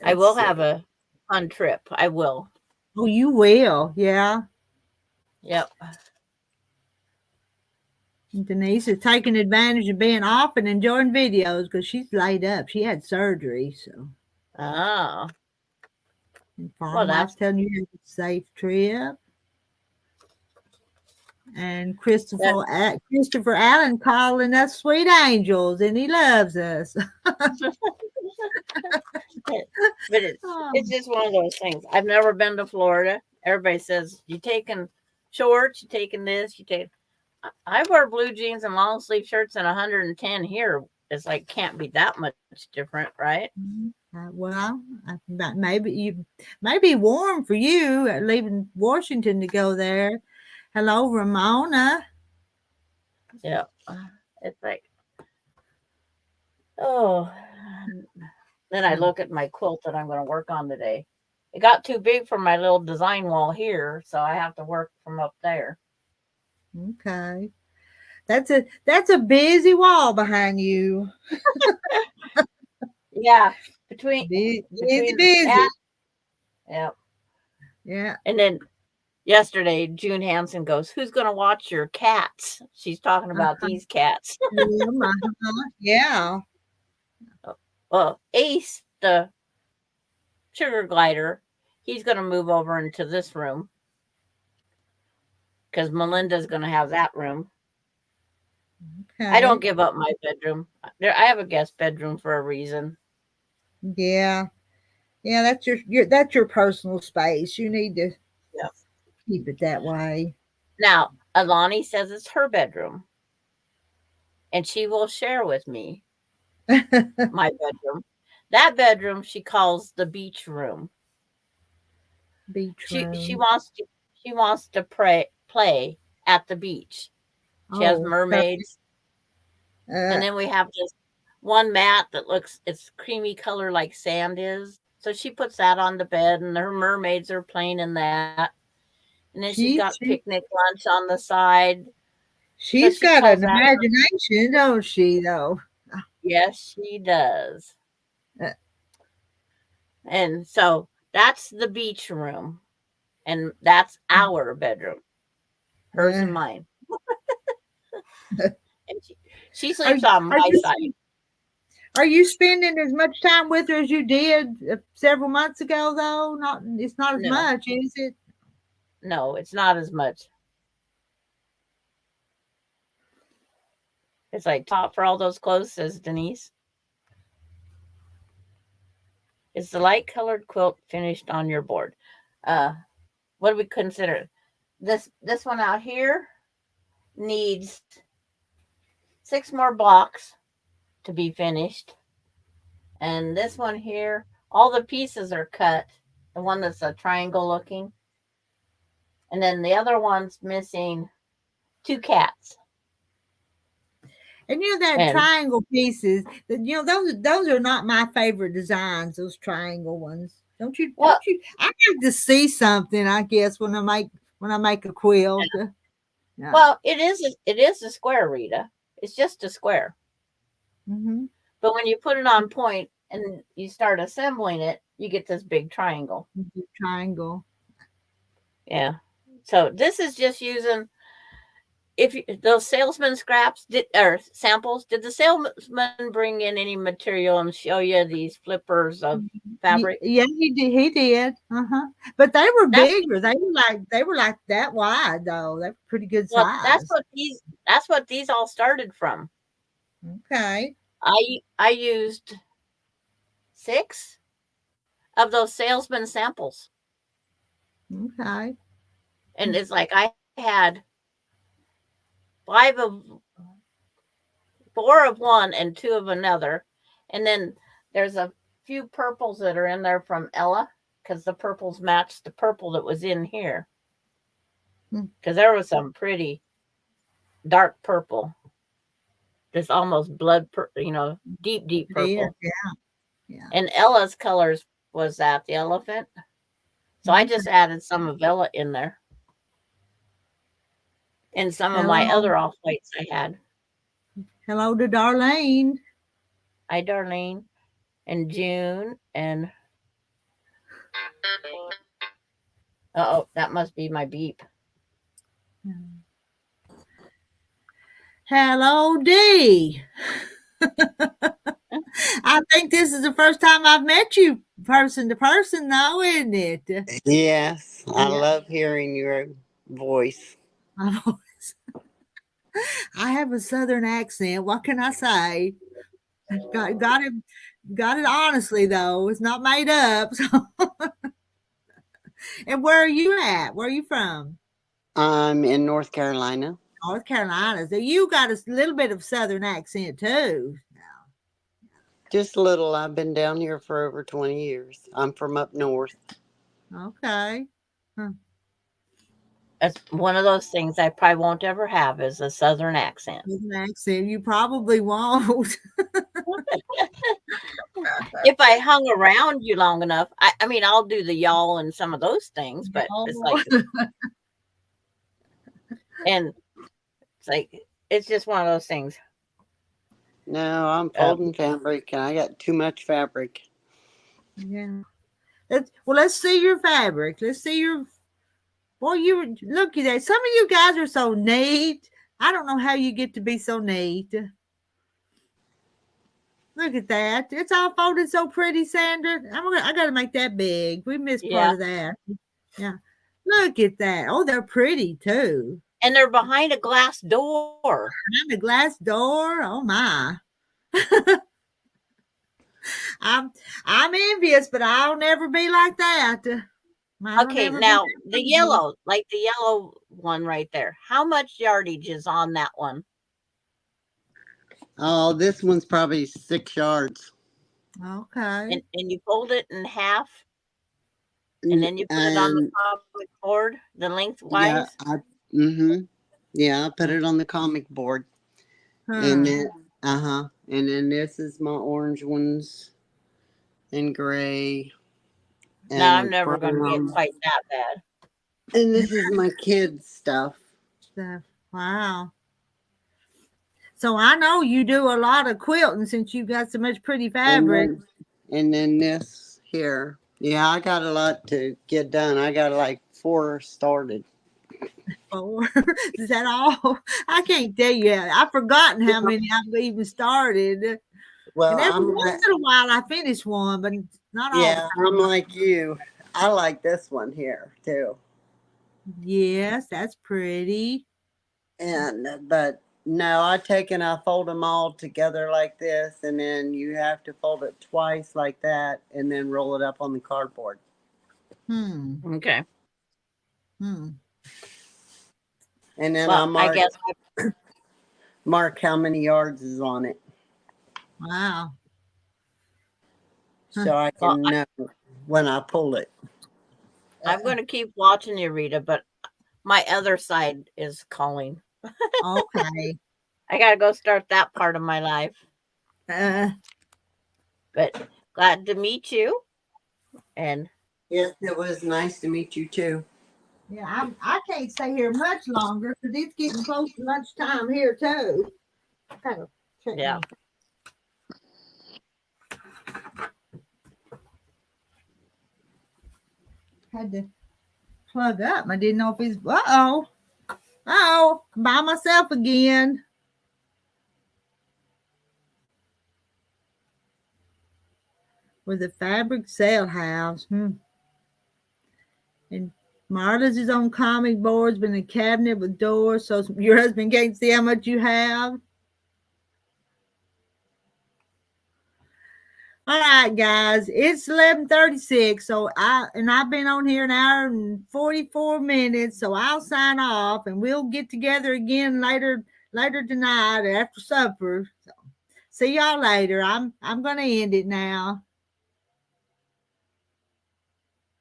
S4: I will have a fun trip. I will.
S1: Oh, you will. Yeah.
S4: Yep.
S1: Denise is taking advantage of being off and enjoying videos because she's laid up. She had surgery, so.
S4: Oh.
S1: And
S4: Well,
S1: Farm Wife's telling you to have a safe trip. And Christopher Allen calling us sweet angels, and he loves us.
S4: But it's just one of those things. I've never been to Florida. Everybody says you taking shorts, you taking this, you take. I wear blue jeans and long sleeve shirts and 110 here. It's like can't be that much different, right?
S1: Well, maybe you may be warm for you leaving Washington to go there. Hello, Ramona.
S4: Yeah, it's like oh. Then I look at my quilt that I'm going to work on today. It got too big for my little design wall here, so I have to work from up there.
S1: Okay. That's a busy wall behind you.
S4: Yeah, between
S1: Busy,
S4: that,
S1: busy.
S4: yeah.
S1: Yeah.
S4: And then yesterday, June Hansen goes, "Who's going to watch your cats?" She's talking about these cats.
S1: Yeah.
S4: Well, Ace, the sugar glider, he's going to move over into this room because Melinda's going to have that room.
S1: Okay.
S4: I don't give up my bedroom. I have a guest bedroom for a reason.
S1: Yeah. Yeah, that's your personal space. You need to keep it that way.
S4: Now, Alani says it's her bedroom, and she will share with me my bedroom. That bedroom she calls the beach room.
S1: Beach
S4: She
S1: room.
S4: wants to play at the beach. She has mermaids, and then we have this one mat that it's creamy color like sand is. So she puts that on the bed, and her mermaids are playing in that. And then she's got picnic lunch on the side.
S1: She's got an imagination, don't she, though?
S4: Yes, she does. And so that's the beach room. And that's our bedroom. Hers and mine. And she sleeps on my side.
S1: Are you spending as much time with her as you did several months ago, though? It's not as much, is it?
S4: No, it's not as much. It's like top for all those clothes, says Denise. Is the light colored quilt finished on your board? What do we consider? This one out here needs 6 more blocks to be finished. And this one here, all the pieces are cut. The one that's a triangle looking. And then the other one's missing 2 cats.
S1: And that triangle pieces, those are not my favorite designs, those triangle ones. Don't you I like to see something, I guess, when I make a quilt.
S4: Yeah. Well, it is a square, Rita. It's just a square.
S1: Mm-hmm.
S4: But when you put it on point and you start assembling it, you get this big triangle.
S1: Triangle.
S4: Yeah. So this is just using those salesman scraps or samples. Did the salesman bring in any material and show you these flippers of fabric?
S1: Yeah, he did. He did. But they were bigger. They were like that wide though. They're pretty good size.
S4: That's what these all started from.
S1: Okay.
S4: I used 6 of those salesman samples.
S1: Okay.
S4: And it's like I had 4 of one and 2 of another. And then there's a few purples that are in there from Ella because the purples matched the purple that was in here. Because there was some pretty dark purple. This almost blood, deep purple.
S1: Yeah.
S4: And Ella's colors was that the elephant. So I just added some of Ella in there. And some of my other off whites I had.
S1: Hello to Darlene.
S4: Hi, Darlene. And June and Oh, that must be my beep.
S1: Hello, D. I think this is the first time I've met you person to person, though, isn't it?
S5: Yes, I
S1: Yeah.
S5: love hearing your voice.
S1: I've always- I have a southern accent. What can I say? Got it honestly though. It's not made up. So. And where are you at? Where are you from?
S5: I'm in North Carolina.
S1: North Carolina. So you got a little bit of southern accent too.
S5: Just a little. I've been down here for over 20 years. I'm from up north.
S1: Okay. Huh.
S4: It's one of those things I probably won't ever have is a southern accent.
S1: Southern accent. You probably won't.
S4: If I hung around you long enough, I mean, I'll do the y'all and some of those things, but it's like, and it's like, it's just one of those things.
S5: No, I'm folding fabric and I got too much fabric.
S1: Yeah. Let's see your fabric. Let's see your. Boy, you look at that. Some of you guys are so neat. I don't know how you get to be so neat. Look at that. It's all folded so pretty, Sandra. I got to make that big. We missed part of that. Yeah. Look at that. Oh, they're pretty too.
S4: And they're behind a glass door.
S1: Behind the glass door. Oh my. I'm envious, but I'll never be like that.
S4: Okay, now the yellow, like the yellow one right there. How much yardage is on that one?
S5: Oh, this one's probably 6 yards.
S1: Okay.
S4: And you fold it in half, and then you put it on the comic board, the lengthwise.
S5: Yeah, I put it on the comic board, and then and then this is my orange ones, and gray. And
S4: now I'm never going to get quite that bad.
S5: And this is my kids' stuff.
S1: Wow. So I know you do a lot of quilting since you got so much pretty fabric.
S5: And then this here. Yeah, I got a lot to get done. I got like 4 started.
S1: 4? Is that all? I can't tell you. I've forgotten how many I've even started.
S5: Well,
S1: and every once in a while I finish one, but not all.
S5: Yeah, I'm like you. I like this one here too.
S1: Yes, that's pretty.
S5: But no, I take and I fold them all together like this, and then you have to fold it twice like that, and then roll it up on the cardboard.
S4: Okay.
S5: And then I mark how many yards is on it.
S1: Wow.
S5: So I can know when I pull it.
S4: I'm going to keep watching you, Rita, but my other side is calling.
S1: Okay.
S4: I got to go start that part of my life. But glad to meet you. And
S5: yes, it was nice to meet you too.
S1: Yeah, I can't stay here much longer because it's getting close to lunchtime here too.
S4: Yeah.
S1: Had to plug up. I didn't know if he's oh, I'm by myself again. With the fabric sale house. And Marla's is on comic boards, but in a cabinet with doors, so your husband can't see how much you have. All right, guys, it's 11:36. So I've been on here an hour and 44 minutes. So I'll sign off, and we'll get together again later tonight after supper. So see y'all later. I'm gonna end it now.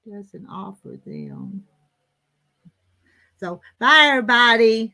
S1: Doesn't offer them. So bye, everybody.